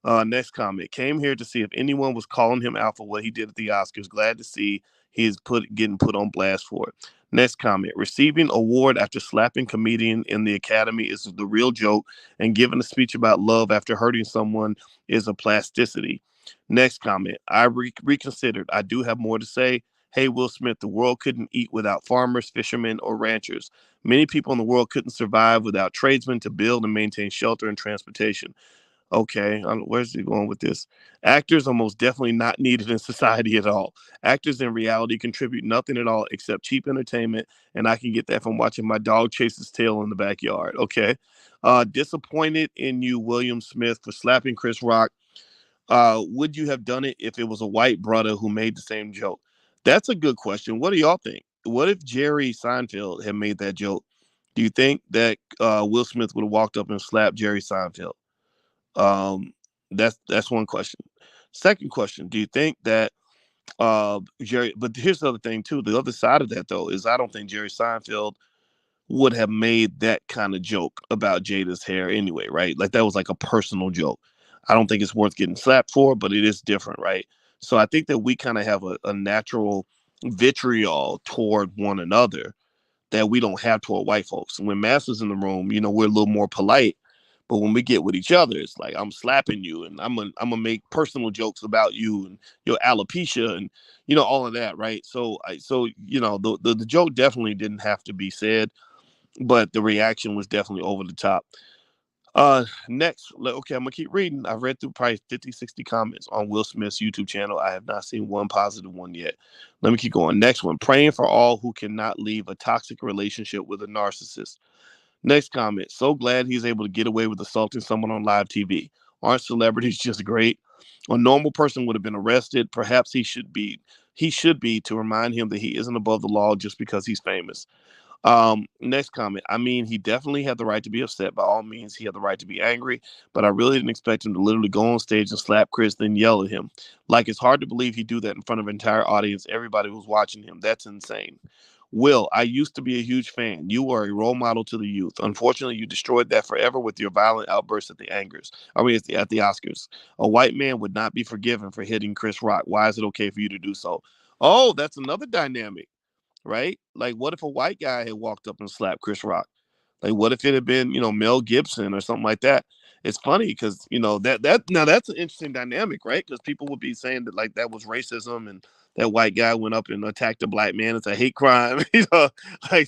Next comment. Came here to see if anyone was calling him out for what he did at the Oscars. Glad to see he is getting put on blast for it. Next comment. Receiving award after slapping comedian in the Academy is the real joke, and giving a speech about love after hurting someone is a plasticity. Next comment. I reconsidered. I do have more to say. Hey, Will Smith, the world couldn't eat without farmers, fishermen, or ranchers. Many people in the world couldn't survive without tradesmen to build and maintain shelter and transportation. Okay, where's he going with this? Actors are most definitely not needed in society at all. Actors in reality contribute nothing at all except cheap entertainment, and I can get that from watching my dog chase his tail in the backyard. Okay. Disappointed in you, William Smith, for slapping Chris Rock. Would you have done it if it was a white brother who made the same joke? That's a good question. What do y'all think? What if Jerry Seinfeld had made that joke? Do you think that Will Smith would have walked up and slapped Jerry Seinfeld? Um, that's one question. Second question: do you think that Jerry? But here's the other thing too. The other side of that though is I don't think Jerry Seinfeld would have made that kind of joke about Jada's hair anyway, right? Like that was like a personal joke. I don't think it's worth getting slapped for, but it is different, right? So I think that we kind of have a natural vitriol toward one another that we don't have toward white folks. When Master's in the room, we're a little more polite. But when we get with each other, it's like I'm slapping you, and I'm gonna make personal jokes about you and your alopecia, and all of that, right? So the joke definitely didn't have to be said, but the reaction was definitely over the top. Next, okay, I'm gonna keep reading. I've read through probably 50, 60 comments on Will Smith's YouTube channel. I have not seen one positive one yet. Let me keep going. Next one, praying for all who cannot leave a toxic relationship with a narcissist. Next comment, so glad he's able to get away with assaulting someone on live TV. Aren't celebrities just great? A normal person would have been arrested. Perhaps he should be to remind him that he isn't above the law just because he's famous. Next comment. I mean, he definitely had the right to be upset. By all means, he had the right to be angry, but I really didn't expect him to literally go on stage and slap Chris, then yell at him. Like, it's hard to believe he'd do that in front of an entire audience. Everybody was watching him. That's insane. Will, I used to be a huge fan. You were a role model to the youth. Unfortunately, you destroyed that forever with your violent outbursts at the angers. I mean, at the Oscars. A white man would not be forgiven for hitting Chris Rock. Why is it okay for you to do so? Oh, that's another dynamic, right? Like, what if a white guy had walked up and slapped Chris Rock? Like, what if it had been, Mel Gibson or something like that? It's funny because that now that's an interesting dynamic, right? Because people would be saying that like that was racism and that white guy went up and attacked a black man. It's a hate crime, like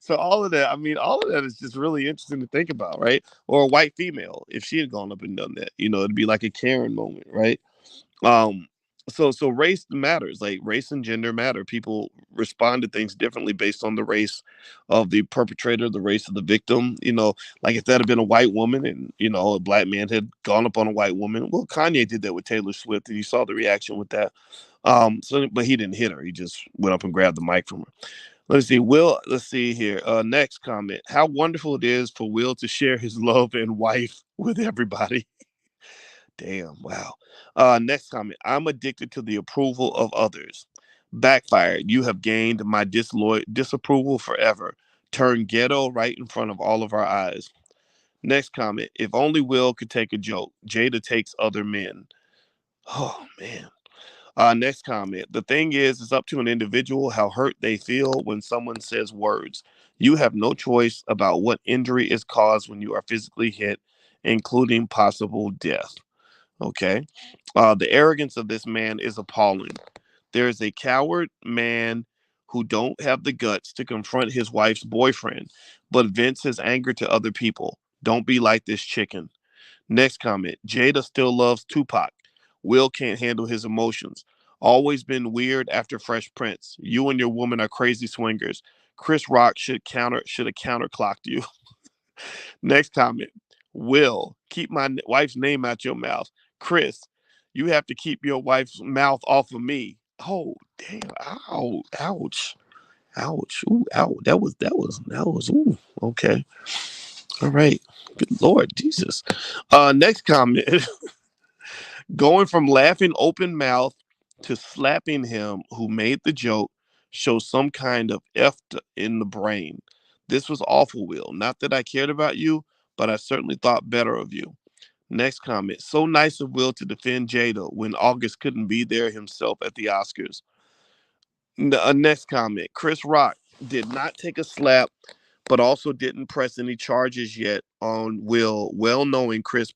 so all of that. I mean, all of that is just really interesting to think about, right? Or a white female if she had gone up and done that, it'd be like a Karen moment, right? Um, so race matters. Like race and gender matter. People respond to things differently based on the race of the perpetrator, the race of the victim. Like if that had been a white woman and a black man had gone up on a white woman. Well, Kanye did that with Taylor Swift, and you saw the reaction with that. But he didn't hit her. He just went up and grabbed the mic from her. Let's see here. Next comment. How wonderful it is for Will to share his love and wife with everybody. Damn, wow. Next comment. I'm addicted to the approval of others. Backfired. You have gained my disapproval forever. Turn ghetto right in front of all of our eyes. Next comment. If only Will could take a joke. Jada takes other men. Oh, man. Next comment. The thing is, it's up to an individual how hurt they feel when someone says words. You have no choice about what injury is caused when you are physically hit, including possible death. Okay. The arrogance of this man is appalling. There is a coward man who don't have the guts to confront his wife's boyfriend, but vents his anger to other people. Don't be like this chicken. Next comment. Jada still loves Tupac. Will can't handle his emotions. Always been weird after Fresh Prince. You and your woman are crazy swingers. Chris Rock should have counterclocked you. Next comment. Will, keep my wife's name out your mouth. Chris, you have to keep your wife's mouth off of me. Oh, damn. Ow. Ouch. Ouch. Ooh, ow. That was, ooh, okay. All right. Good Lord Jesus. Next comment. Going from laughing open mouth to slapping him who made the joke shows some kind of F in the brain. This was awful, Will. Not that I cared about you, but I certainly thought better of you. Next comment. So nice of Will to defend Jada when August couldn't be there himself at the Oscars. Next comment. Chris Rock did not take a slap, but also didn't press any charges yet on Will, well knowing Chris,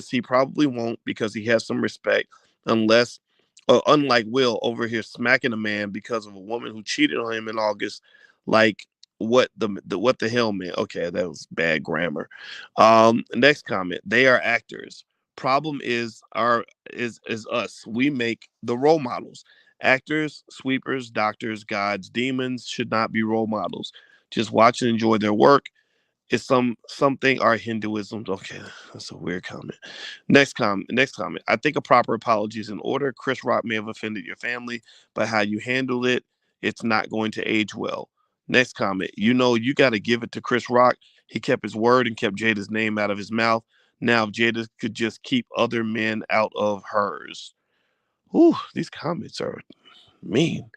he probably won't because he has some respect, unless unlike Will over here smacking a man because of a woman who cheated on him in August. Like what the hell, man? Okay, that was bad grammar. Next comment. They are actors. Problem is us. We make the role models. Actors, sweepers, doctors, gods, demons should not be role models. Just watch and enjoy their work. It's something our Hinduism. Okay, that's a weird comment. Next comment. I think a proper apology is in order. Chris Rock may have offended your family, but how you handled it, it's not going to age well. Next comment. You know you got to give it to Chris Rock. He kept his word and kept Jada's name out of his mouth. Now if Jada could just keep other men out of hers. Ooh, these comments are mean.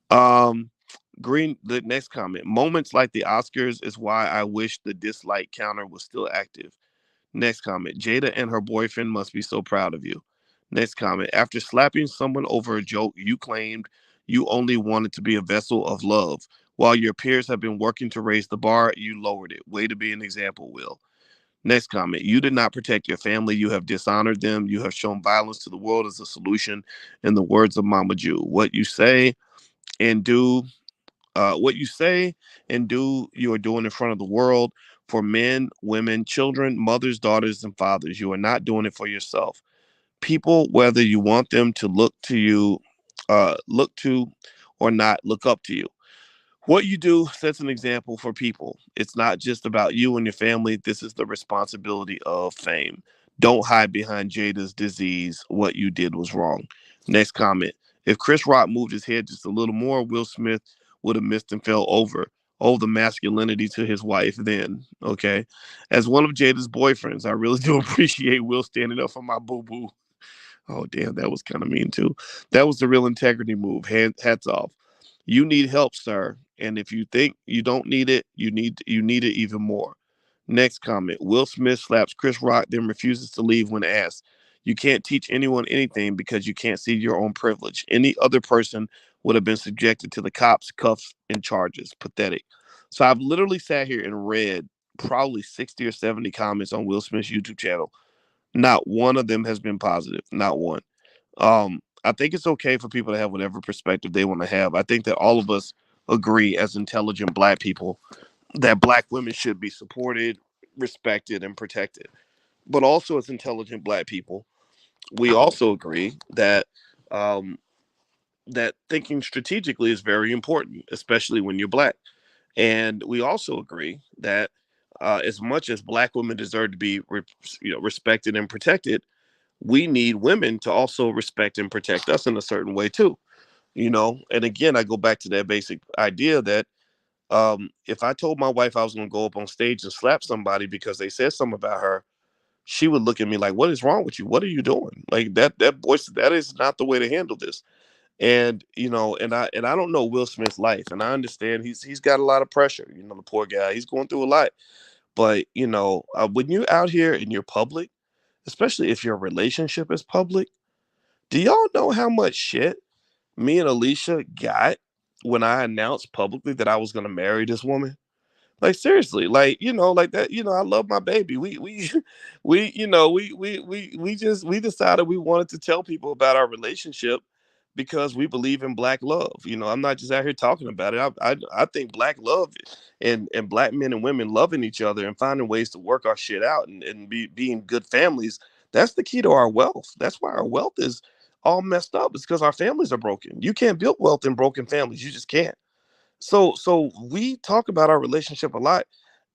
Um, the next comment. Moments like the Oscars is why I wish the dislike counter was still active. Next comment. Jada and her boyfriend must be so proud of you. Next comment. After slapping someone over a joke, you claimed you only wanted to be a vessel of love. While your peers have been working to raise the bar, you lowered it. Way to be an example, Will. Next comment. You did not protect your family. You have dishonored them. You have shown violence to the world as a solution. In the words of Mama Jew, and do what you say and do, you are doing in front of the world for men, women, children, mothers, daughters, and fathers. You are not doing it for yourself. People, whether you want them to look to or not, look up to you. What you do sets an example for people. It's not just about you and your family. This is the responsibility of fame. Don't hide behind Jada's disease. What you did was wrong. Next comment. If Chris Rock moved his head just a little more, Will Smith would have missed and fell over. Oh, the masculinity to his wife then. Okay. As one of Jada's boyfriends, I really do appreciate Will standing up for my boo boo. Oh, damn, that was kind of mean too. That was the real integrity move. Hats off. You need help, sir. And if you think you don't need it, you need it even more. Next comment. Will Smith slaps Chris Rock, then refuses to leave when asked. You can't teach anyone anything because you can't see your own privilege. Any other person would have been subjected to the cops, cuffs, and charges. Pathetic. So I've literally sat here and read probably 60 or 70 comments on Will Smith's YouTube channel. Not one of them has been positive. Not one. I think it's okay for people to have whatever perspective they want to have. I think that all of us agree as intelligent black people that black women should be supported, respected, and protected. But also as intelligent black people, we also agree um, that thinking strategically is very important, especially when you're black. And we also agree that as much as black women deserve to be respected and protected, we need women to also respect and protect us in a certain way too. And again, I go back to that basic idea that if I told my wife I was going to go up on stage and slap somebody because they said something about her, she would look at me like, what is wrong with you? What are you doing? Like that voice, that is not the way to handle this. And and I don't know Will Smith's life, and I understand he's got a lot of pressure. The poor guy, he's going through a lot. But when you're out here and you're public, especially if your relationship is public, do y'all know how much shit me and Alicia got when I announced publicly that I was gonna marry this woman? Like seriously, like like that. I love my baby. We we decided we wanted to tell people about our relationship because we believe in black love. I'm not just out here talking about it. I think black love and black men and women loving each other and finding ways to work our shit out and being good families. That's the key to our wealth. That's why our wealth is all messed up. It's because our families are broken. You can't build wealth in broken families. You just can't. So we talk about our relationship a lot.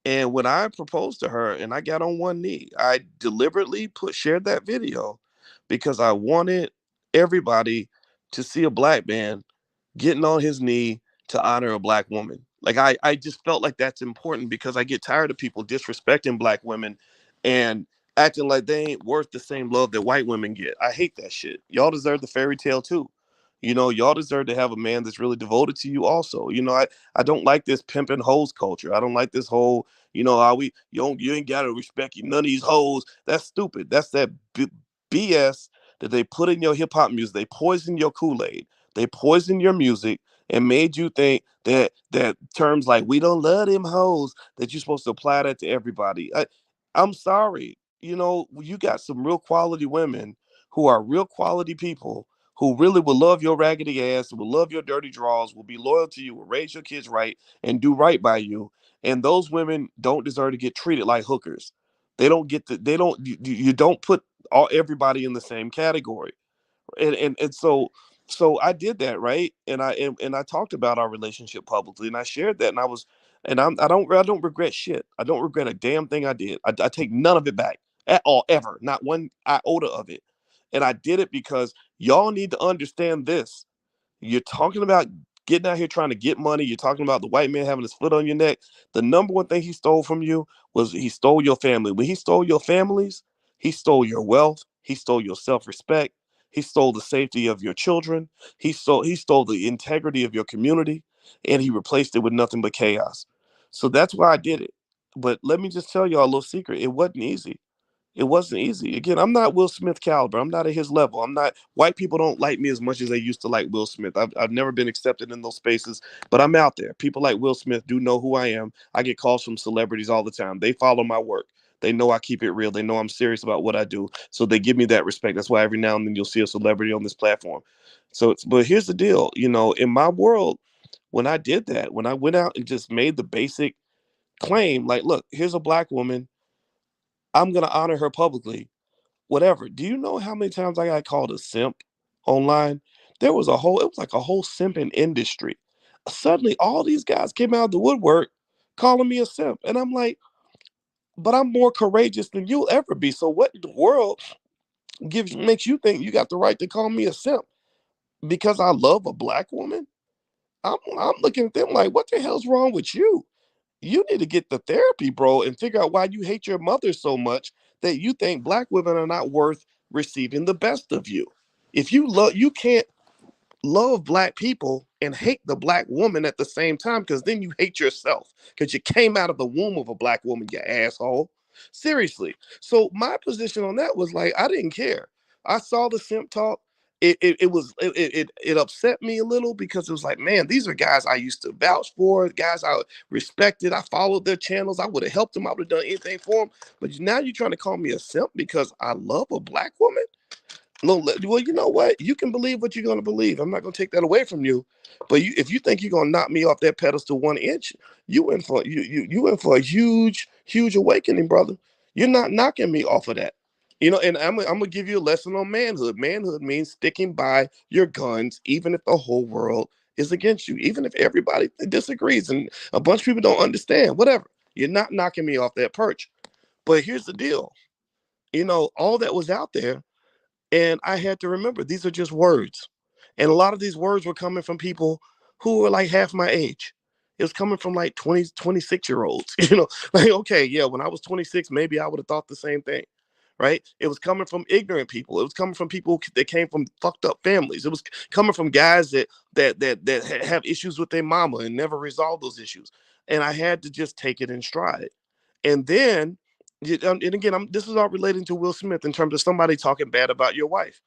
And when I proposed to her and I got on one knee, I deliberately shared that video because I wanted everybody to see a black man getting on his knee to honor a black woman. Like I just felt like that's important because I get tired of people disrespecting black women and acting like they ain't worth the same love that white women get. I hate that shit. Y'all deserve the fairy tale too. Y'all deserve to have a man that's really devoted to you also. I don't like this pimp and hoes culture. I don't like this whole, how you ain't gotta respect you, none of these hoes. That's stupid. That's that BS that they put in your hip hop music. They poison your Kool-Aid. They poisoned your music and made you think that terms like "we don't love them hoes" that you're supposed to apply that to everybody. I'm sorry. You got some real quality women who are real quality people who really will love your raggedy ass, will love your dirty draws, will be loyal to you, will raise your kids right, and do right by you. And those women don't deserve to get treated like hookers. They don't get the. They don't. You don't put everybody in the same category. And so I did that, right, and I talked about our relationship publicly, and I shared that, and I don't regret shit. I don't regret a damn thing I did. I take none of it back at all, ever, not one iota of it. And I did it because y'all need to understand this. You're talking about getting out here trying to get money. You're talking about the white man having his foot on your neck. The number one thing he stole from you was he stole your family. When he stole your families, he stole your wealth. He stole your self-respect. He stole the safety of your children. He stole the integrity of your community, and he replaced it with nothing but chaos. So that's why I did it. But let me just tell y'all a little secret. It wasn't easy. It wasn't easy. Again, I'm not Will Smith caliber. I'm not at his level. I'm not. White people don't like me as much as they used to like Will Smith. I've never been accepted in those spaces, but I'm out there. People like Will Smith do know who I am. I get calls from celebrities all the time. They follow my work. They know I keep it real. They know I'm serious about what I do. So they give me that respect. That's why every now and then you'll see a celebrity on this platform. But here's the deal. In my world, when I did that, when I went out and just made the basic claim, like, look, here's a black woman. I'm gonna honor her publicly, whatever. Do you know how many times I got called a simp online? It was like a whole simping industry. Suddenly, all these guys came out of the woodwork calling me a simp. And I'm like, but I'm more courageous than you'll ever be. So what in the world makes you think you got the right to call me a simp? Because I love a black woman? I'm looking at them like, what the hell's wrong with you? You need to get the therapy, bro, and figure out why you hate your mother so much that you think black women are not worth receiving the best of you. If you can't love black people and hate the black woman at the same time, because then you hate yourself because you came out of the womb of a black woman, you asshole. Seriously. So my position on that was like, I didn't care. I saw the simp talk. It upset me a little because it was like, man, these are guys I used to vouch for, guys I respected. I followed their channels. I would have helped them. I would have done anything for them. But now you're trying to call me a simp because I love a black woman? No, well, you know what? You can believe what you're going to believe. I'm not going to take that away from you. But if you think you're going to knock me off that pedestal 1 inch, you in for a huge, huge awakening, brother. You're not knocking me off of that. And I'm gonna give you a lesson on manhood. Manhood means sticking by your guns, even if the whole world is against you, even if everybody disagrees and a bunch of people don't understand. Whatever. You're not knocking me off that perch. But here's the deal. All that was out there, and I had to remember these are just words. And a lot of these words were coming from people who were like half my age. It was coming from like 20, 26 year olds, like, okay, yeah, when I was 26, maybe I would have thought the same thing. right? It was coming from ignorant people. It was coming from people that came from fucked up families. It was coming from guys that have issues with their mama and never resolve those issues. And I had to just take it in stride. And then, and again, this is all relating to Will Smith in terms of somebody talking bad about your wife.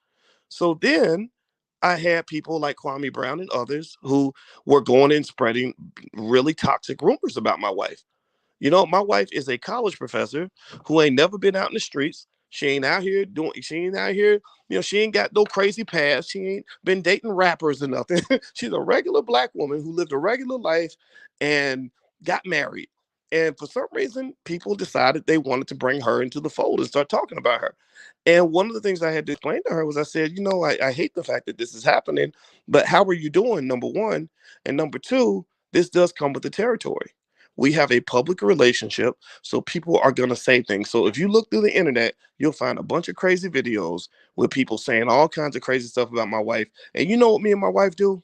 So then I had people like Kwame Brown and others who were going and spreading really toxic rumors about my wife. My wife is a college professor who ain't never been out in the streets. She ain't out here, she ain't got no crazy past. She ain't been dating rappers or nothing. She's a regular black woman who lived a regular life and got married. And for some reason, people decided they wanted to bring her into the fold and start talking about her. And one of the things I had to explain to her was I said, I hate the fact that this is happening, but how are you doing? Number one. And number two, this does come with the territory. We have a public relationship, so people are going to say things. So if you look through the internet, you'll find a bunch of crazy videos with people saying all kinds of crazy stuff about my wife. And you know what me and my wife do?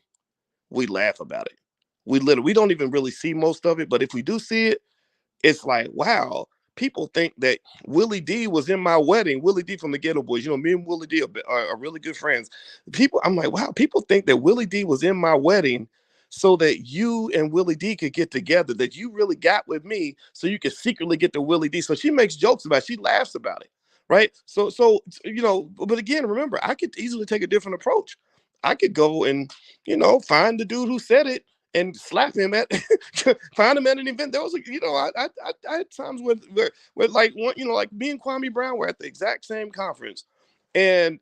We laugh about it. We don't even really see most of it, but if we do see it, it's like, wow, people think that Willie D was in my wedding. Willie D from the Ghetto Boys. Me and Willie D are really good friends. I'm like, wow, people think that Willie D was in my wedding so that you and Willie D could get together, that you really got with me so you could secretly get to Willie D. So she makes jokes about it. She laughs about it. Right. But again, remember, I could easily take a different approach. I could go and, find the dude who said it and slap him at find him at an event. There was I had times where like one, like me and Kwame Brown were at the exact same conference, and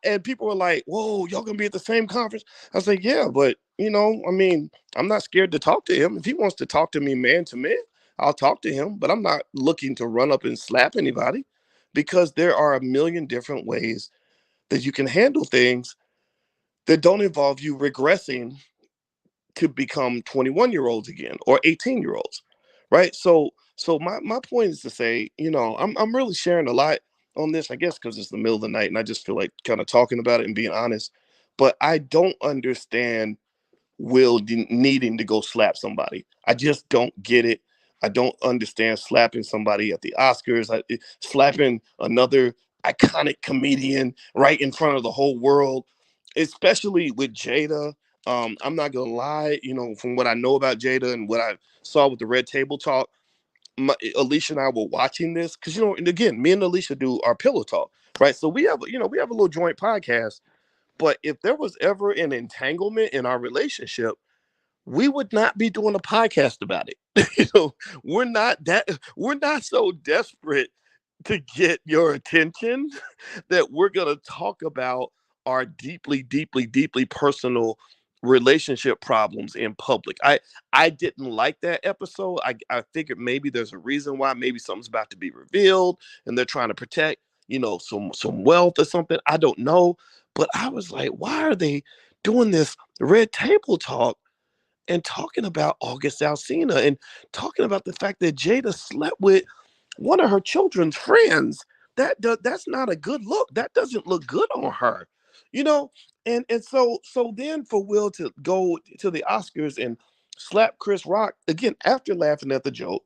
and people were like, "Whoa, y'all gonna be at the same conference?" I was like, "Yeah, but I'm not scared to talk to him. If he wants to talk to me man to man, I'll talk to him. But I'm not looking to run up and slap anybody, because there are a million different ways that you can handle things that don't involve you regressing to become 21-year-olds again or 18-year-olds, right? So my point is to say, I'm really sharing a lot on this, I guess, because it's the middle of the night and I just feel like kind of talking about it and being honest. But I don't understand needing to go slap somebody. I just don't get it. I don't understand slapping somebody at the Oscars, slapping another iconic comedian right in front of the whole world, especially with Jada. I'm not gonna lie, from what I know about Jada and what I saw with the Red Table Talk, Alicia and I were watching this because and again, me and Alicia do our pillow talk, right? So we have a little joint podcast. But if there was ever an entanglement in our relationship, we would not be doing a podcast about it. We're not so desperate to get your attention that we're going to talk about our deeply, deeply, deeply personal relationship problems in public. I didn't like that episode. I figured maybe there's a reason why. Maybe something's about to be revealed and they're trying to protect, some wealth or something. I don't know. But I was like, why are they doing this red table talk and talking about August Alsina and talking about the fact that Jada slept with one of her children's friends? That's not a good look. That doesn't look good on her, you know. And so then for Will to go to the Oscars and slap Chris Rock again after laughing at the joke,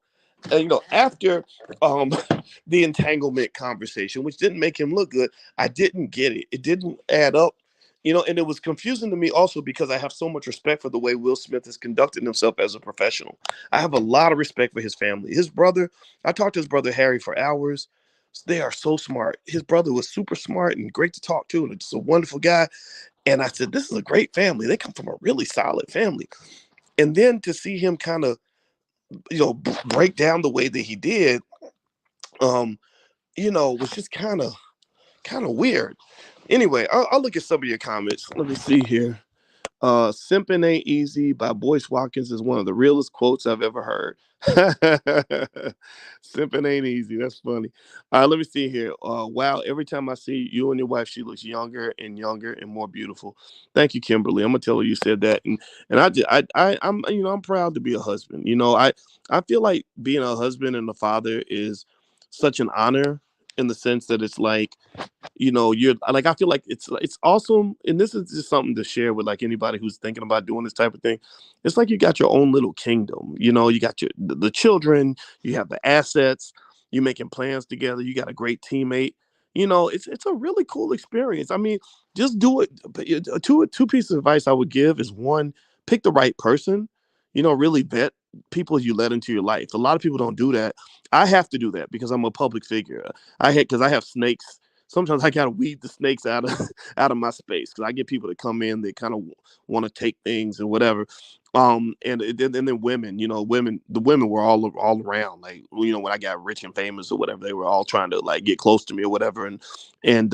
and after um the entanglement conversation, which didn't make him look good. I didn't get it. It didn't add up. And it was confusing to me also because I have so much respect for the way Will Smith has conducted himself as a professional. I have a lot of respect for his family. His brother, I talked to his brother Harry for hours. They are so smart. His brother was super smart and great to talk to, and just a wonderful guy. And I said, this is a great family. They come from a really solid family. And then to see him kind of, break down the way that he did, um, was just kind of weird. Anyway, I'll look at some of your comments. Let me see here. Simpin' Ain't Easy by Boyce Watkins is one of the realest quotes I've ever heard. Simpin' ain't easy. That's funny. Let me see here. Wow, every time I see you and your wife, she looks younger and more beautiful. Thank you, Kimberly. I'm gonna tell her you said that. And I'm proud to be a husband. I feel like being a husband and a father is such an honor in the sense that it's like, you're like, I feel like it's awesome. And this is just something to share with like anybody who's thinking about doing this type of thing. It's like you got your own little kingdom. You got the children, you have the assets, you're making plans together, you got a great teammate. it's a really cool experience. I mean, just do it. But two pieces of advice I would give is one, pick the right person. Really vet people you let into your life. A lot of people don't do that. I have to do that because I'm a public figure. Because I have snakes. Sometimes I gotta weed the snakes out of out of my space because I get people that come in that kind of want to take things and whatever. And then women, the women were all around. Like, when I got rich and famous or whatever, they were all trying to like get close to me or whatever. And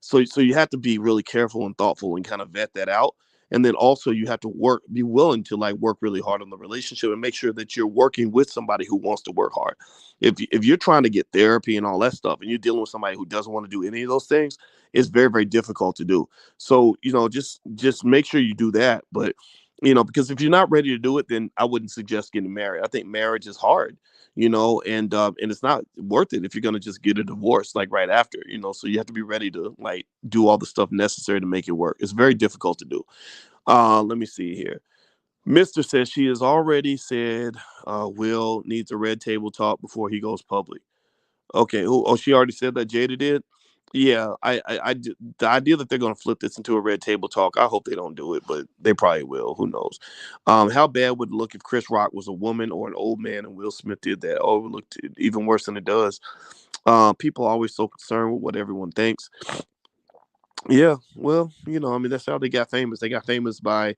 so you have to be really careful and thoughtful and kind of vet that out. And then also you have to be willing to like work really hard on the relationship and make sure that you're working with somebody who wants to work hard. If you're trying to get therapy and all that stuff, and you're dealing with somebody who doesn't want to do any of those things, it's very, very difficult to do. So, just make sure you do that. But because if you're not ready to do it, then I wouldn't suggest getting married. I think marriage is hard, and it's not worth it if you're gonna just get a divorce like right after. So you have to be ready to like do all the stuff necessary to make it work. It's very difficult to do. Let me see here. Mister says she has already said Will needs a red table talk before he goes public. Okay. Oh, she already said that. Jada did. Yeah, the idea that they're going to flip this into a red table talk. I hope they don't do it, but they probably will. Who knows? How bad would it look if Chris Rock was a woman or an old man and Will Smith did that? Oh, it looked even worse than it does. People are always so concerned with what everyone thinks. Yeah, well, I mean, that's how they got famous. They got famous by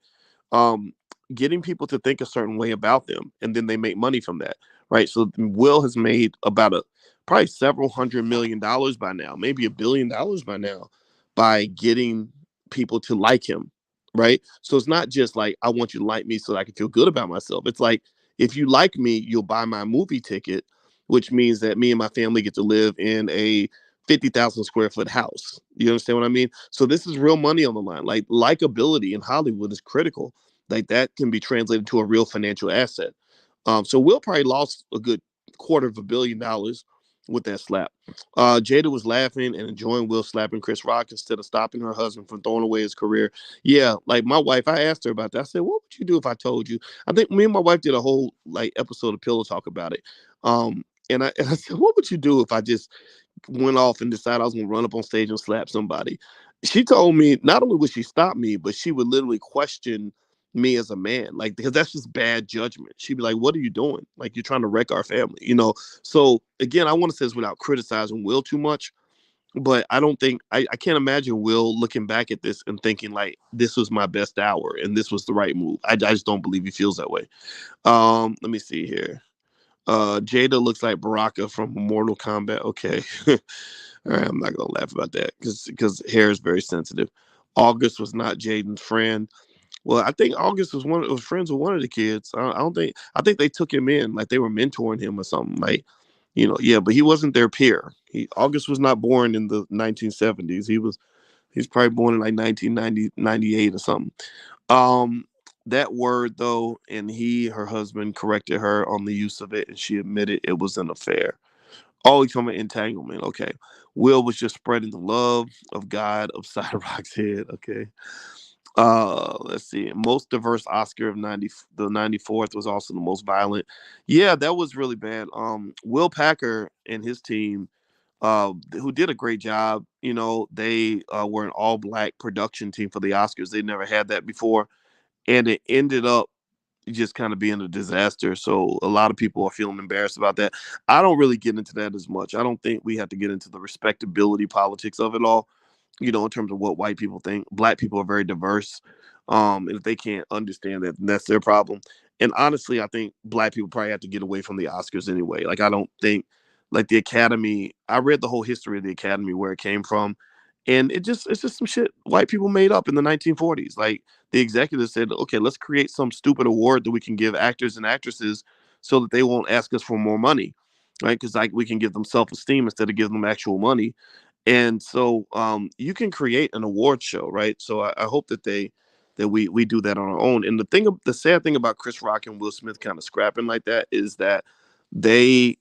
um, getting people to think a certain way about them, and then they make money from that, right? So Will has made about probably several $100 million by now, maybe $1 billion by now, by getting people to like him, right? So it's not just like I want you to like me so that I can feel good about myself. It's like if you like me, you'll buy my movie ticket, which means that me and my family get to live in a 50,000 square foot house. You understand what I mean? So this is real money on the line. Like likability in Hollywood is critical. Like that can be translated to a real financial asset. So Will probably lost a good $250 million with that slap. Jada was laughing and enjoying Will slapping Chris Rock instead of stopping her husband from throwing away his career. Yeah, like my wife, I asked her about that. I said, "What would you do if I told you?" I think me and my wife did a whole like episode of Pillow Talk about it. And I said, "What would you do if I just went off and decided I was gonna run up on stage and slap somebody?" She told me not only would she stop me, but she would literally question me as a man, like because that's just bad judgment. She'd be like, "What are you doing? Like you're trying to wreck our family." So again, I want to say this without criticizing Will too much, but I don't think I can't imagine Will looking back at this and thinking like this was my best hour and this was the right move. I just don't believe he feels that way. Let me see here. Jada looks like Baraka from Mortal Kombat. Okay. All right, I'm not gonna laugh about that because hair is very sensitive. August was not Jaden's friend. Well, I think August was friends with one of the kids. I don't think I think they took him in like they were mentoring him or something. Like, yeah, but he wasn't their peer. August was not born in the 1970s. He's probably born in like 1990 98 or something. Um, that word though, and her husband corrected her on the use of it, and she admitted it was an affair. Oh, he's talking about entanglement. Okay. Will was just spreading the love of God upside Rock's head. Okay. Let's see. Most diverse Oscar of 90, the 94th was also the most violent. Yeah, that was really bad. Will Packer and his team, who did a great job, they were an all black production team for the Oscars. They never had that before. And it ended up just kind of being a disaster. So a lot of people are feeling embarrassed about that. I don't really get into that as much. I don't think we have to get into the respectability politics of it all, in terms of what white people think. Black people are very diverse. And if they can't understand that, then that's their problem. And honestly, I think black people probably have to get away from the Oscars anyway. Like, I don't think, like, the Academy, I read the whole history of the Academy, where it came from. And it's just some shit white people made up in the 1940s. Like, the executives said, okay, let's create some stupid award that we can give actors and actresses so that they won't ask us for more money, right? Because like we can give them self-esteem instead of giving them actual money. And so you can create an award show, right? So I hope that we do that on our own. And the sad thing about Chris Rock and Will Smith kind of scrapping like that is that these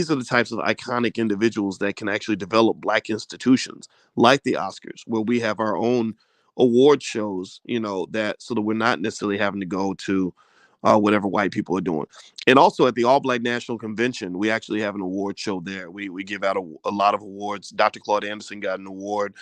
are the types of iconic individuals that can actually develop black institutions like the Oscars, where we have our own award shows, that so that we're not necessarily having to go to whatever white people are doing. And also at the All Black National Convention, we actually have an award show there. We give out a lot of awards. Dr. Claude Anderson got an award.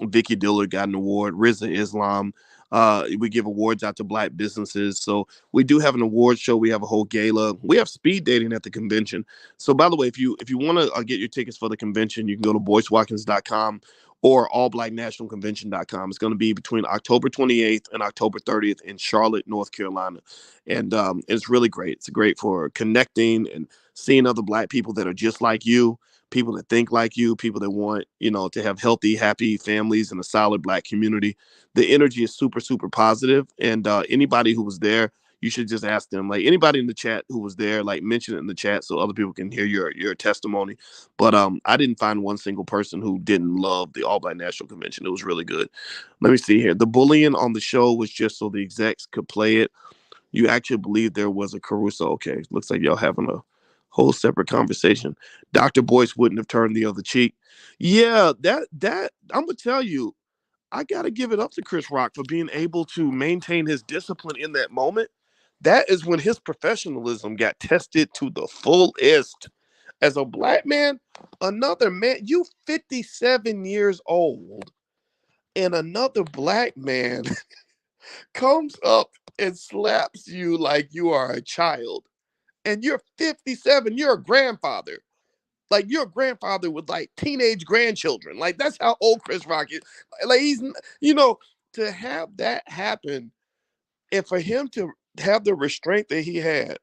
Vicky Dillard got an award. Riza Islam. We give awards out to black businesses. So we do have an award show. We have a whole gala. We have speed dating at the convention. So by the way, if you want to get your tickets for the convention, you can go to boycewatkins.com or allblacknationalconvention.com. It's going to be between October 28th and October 30th in Charlotte, North Carolina. And it's really great. It's great for connecting and seeing other black people that are just like you, people that think like you, people that want, to have healthy, happy families and a solid black community. The energy is super, super positive. And anybody who was there, you should just ask them. Like anybody in the chat who was there, like mention it in the chat so other people can hear your testimony. But I didn't find one single person who didn't love the All Black National Convention. It was really good. Let me see here. The bullying on the show was just so the execs could play it. You actually believe there was a Caruso. Okay, looks like y'all having a whole separate conversation. Dr. Boyce wouldn't have turned the other cheek. Yeah, that I'm gonna tell you, I gotta give it up to Chris Rock for being able to maintain his discipline in that moment. That is when his professionalism got tested to the fullest. As a black man, another man, you 57 years old, and another black man comes up and slaps you like you are a child. And you're 57, you're a grandfather. Like you're a grandfather with like teenage grandchildren. Like that's how old Chris Rock is. Like he's, to have that happen and for him to have the restraint that he had,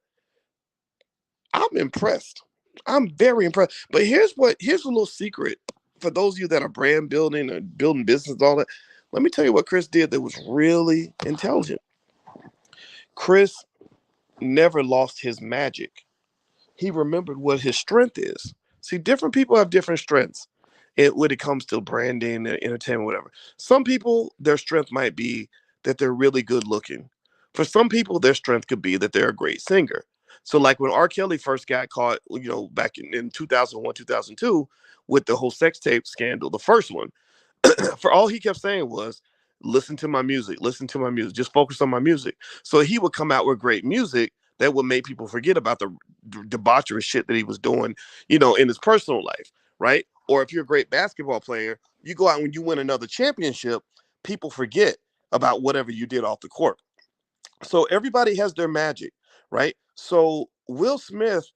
I'm impressed. I'm very impressed. But here's a little secret for those of you that are brand building and building business, all that. Let me tell you what Chris did that was really intelligent. Chris never lost his magic. He remembered what his strength is. See, different people have different strengths when it comes to branding, entertainment, whatever. Some people, their strength might be that they're really good looking. For some people, their strength could be that they're a great singer. So, like when R. Kelly first got caught, back in 2001, 2002, with the whole sex tape scandal, the first one, for all he kept saying was, listen to my music, just focus on my music. So he would come out with great music that would make people forget about the debaucherous shit that he was doing, in his personal life, right? Or if you're a great basketball player, you go out when you win another championship, people forget about whatever you did off the court. So everybody has their magic, right? So Will Smith,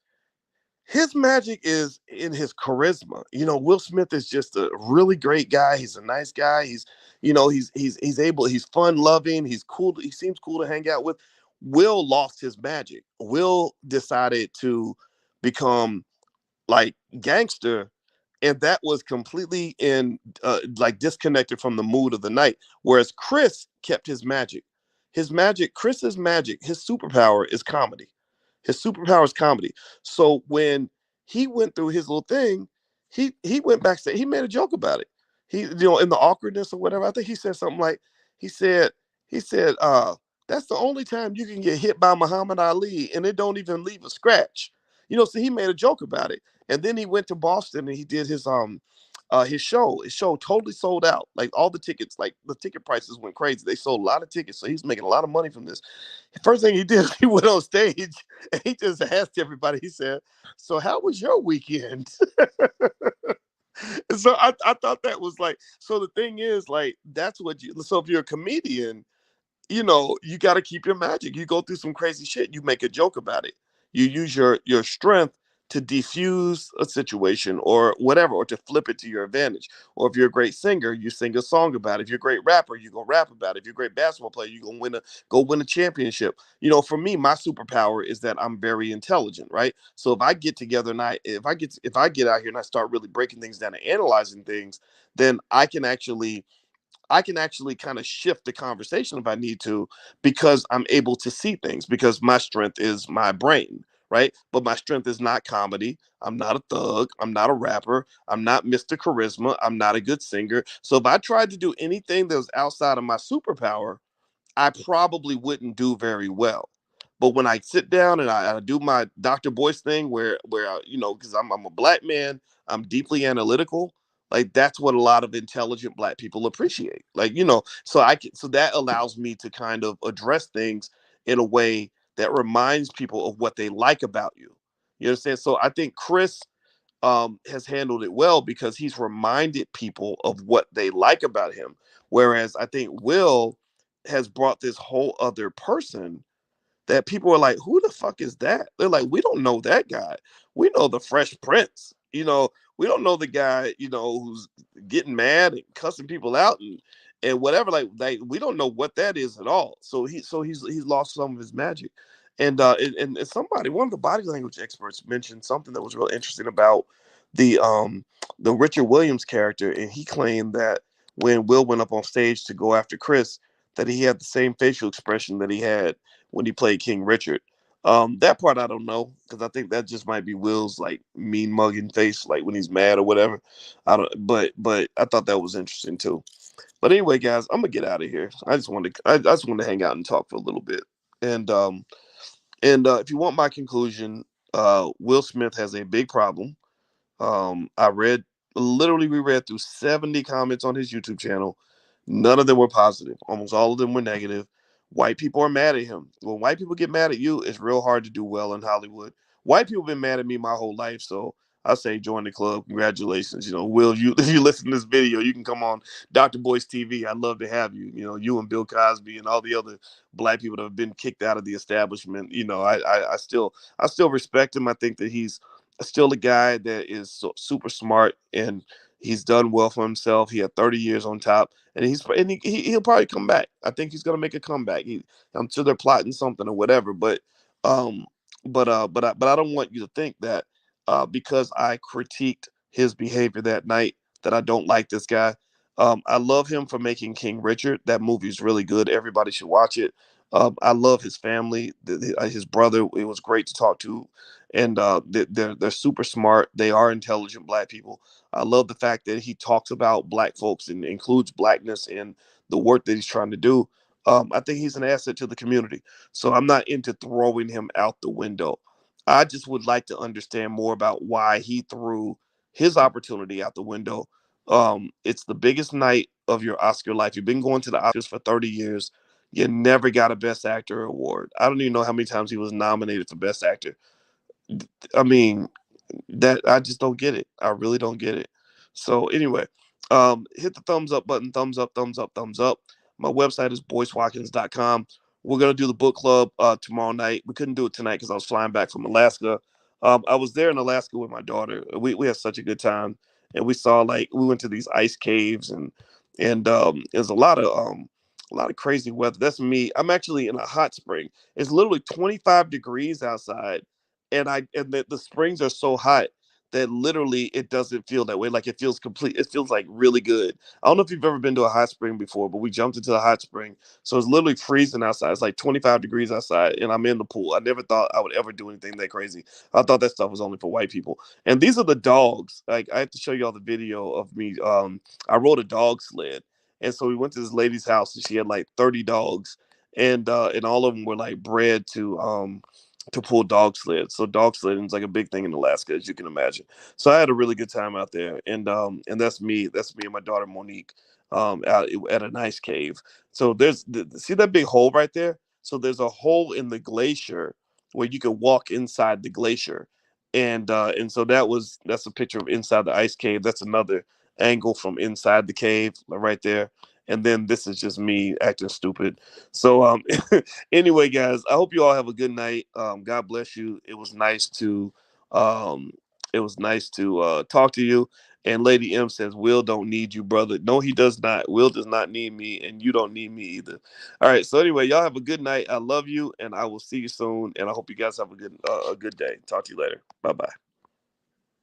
his magic is in his charisma. Will Smith is just a really great guy. He's a nice guy. He's fun loving. He's cool. He seems cool to hang out with. Will lost his magic. Will decided to become like gangster, and that was completely in like disconnected from the mood of the night. Whereas Chris kept his magic. Chris's magic, his superpower is comedy. His superpower is comedy. So when he went through his little thing, he went backstage. He made a joke about it. He, in the awkwardness or whatever, I think he said something like, he said, that's the only time you can get hit by Muhammad Ali and it don't even leave a scratch. So he made a joke about it. And then he went to Boston and he did his show. His show totally sold out. Like all the tickets, like the ticket prices went crazy. They sold a lot of tickets. So he's making a lot of money from this. The first thing he did, he went on stage and he just asked everybody, he said, so how was your weekend? So I thought that was like, so the thing is like, that's what so if you're a comedian, you got to keep your magic. You go through some crazy shit. You make a joke about it. You use your strength to defuse a situation or whatever, or to flip it to your advantage. Or if you're a great singer, you sing a song about it. If you're a great rapper, you go rap about it. If you're a great basketball player, you go win a championship. For me, my superpower is that I'm very intelligent, right? So if I get together and if I get out here and I start really breaking things down and analyzing things, then I can actually kind of shift the conversation if I need to, because I'm able to see things, because my strength is my brain, right? But my strength is not comedy. I'm not a thug. I'm not a rapper. I'm not Mr. Charisma. I'm not a good singer. So if I tried to do anything that was outside of my superpower, I probably wouldn't do very well. But when I sit down and I do my Dr. Boyce thing, where because I'm a black man, I'm deeply analytical. Like that's what a lot of intelligent black people appreciate. Like so that allows me to kind of address things in a way that reminds people of what they like about you. You understand? So I think Chris has handled it well because he's reminded people of what they like about him. Whereas I think Will has brought this whole other person that people are like, who the fuck is that? They're like, we don't know that guy. We know the Fresh Prince. We don't know the guy, who's getting mad and cussing people out and whatever. Like we don't know what that is at all. So he's lost some of his magic. And somebody, one of the body language experts, mentioned something that was real interesting about the um the Richard Williams character, and he claimed that when Will went up on stage to go after Chris, that he had the same facial expression that he had when he played King Richard. That part I don't know because I think that just might be Will's like mean mugging face, like when he's mad or whatever. I don't, but I thought that was interesting too. But anyway, guys, I'm gonna get out of here. I just wanted to hang out and talk for a little bit. And if you want my conclusion, Will Smith has a big problem. I literally reread through 70 comments on his YouTube channel. None of them were positive. Almost all of them were negative. White people are mad at him. When white people get mad at you, it's real hard to do well in Hollywood. White people have been mad at me my whole life, so I say join the club. Congratulations. Will, you if you listen to this video, you can come on Dr. Boyce TV. I'd love to have you. You and Bill Cosby and all the other black people that have been kicked out of the establishment. I still respect him. I think that he's still a guy that is super smart and he's done well for himself. He had 30 years on top, and he'll probably come back. I think he's gonna make a comeback. I'm sure they're plotting something or whatever, um, but I don't want you to think that because I critiqued his behavior that night that I don't like this guy. I love him for making King Richard. That movie is really good. Everybody should watch it. I love his family, his brother. It was great to talk to, and they're super smart. They are intelligent black people. I love the fact that he talks about black folks and includes blackness in the work that he's trying to do. I think he's an asset to the community. So I'm not into throwing him out the window. I just would like to understand more about why he threw his opportunity out the window. It's the biggest night of your Oscar life. You've been going to the Oscars for 30 years. You never got a Best Actor award. I don't even know how many times he was nominated for Best Actor. I mean, that I just don't get it. I really don't get it. So anyway, hit the thumbs up button, thumbs up, thumbs up, thumbs up. My website is boycewatkins.com. We're gonna do the book club tomorrow night. We couldn't do it tonight because I was flying back from Alaska. I was there in Alaska with my daughter. We had such a good time, and we went to these ice caves and it was a lot of crazy weather. That's me. I'm actually in a hot spring. It's literally 25 degrees outside, and the springs are so hot that literally it doesn't feel that way. Like it feels complete. It feels like really good. I don't know if you've ever been to a hot spring before, but we jumped into the hot spring, so it's literally freezing outside. It's like 25 degrees outside, and I'm in the pool. I never thought I would ever do anything that crazy. I thought that stuff was only for white people. And these are the dogs. Like I have to show you all the video of me. I rode a dog sled, and so we went to this lady's house, and she had like 30 dogs, and all of them were like bred to pull dog sleds. So dog sledding is like a big thing in Alaska, as you can imagine. So I had a really good time out there, and that's me. That's me and my daughter Monique out at a nice cave. So see that big hole right there. So there's a hole in the glacier where you can walk inside the glacier, and so that's a picture of inside the ice cave. That's another angle from inside the cave right there. And then this is just me acting stupid. So anyway, guys, I hope you all have a good night. God bless you. Um, talk to you. And Lady M says, Will don't need you, brother. No, he does not. Will does not need me, and you don't need me either. All right. So anyway, y'all have a good night. I love you, and I will see you soon. And I hope you guys have a good day. Talk to you later. Bye bye.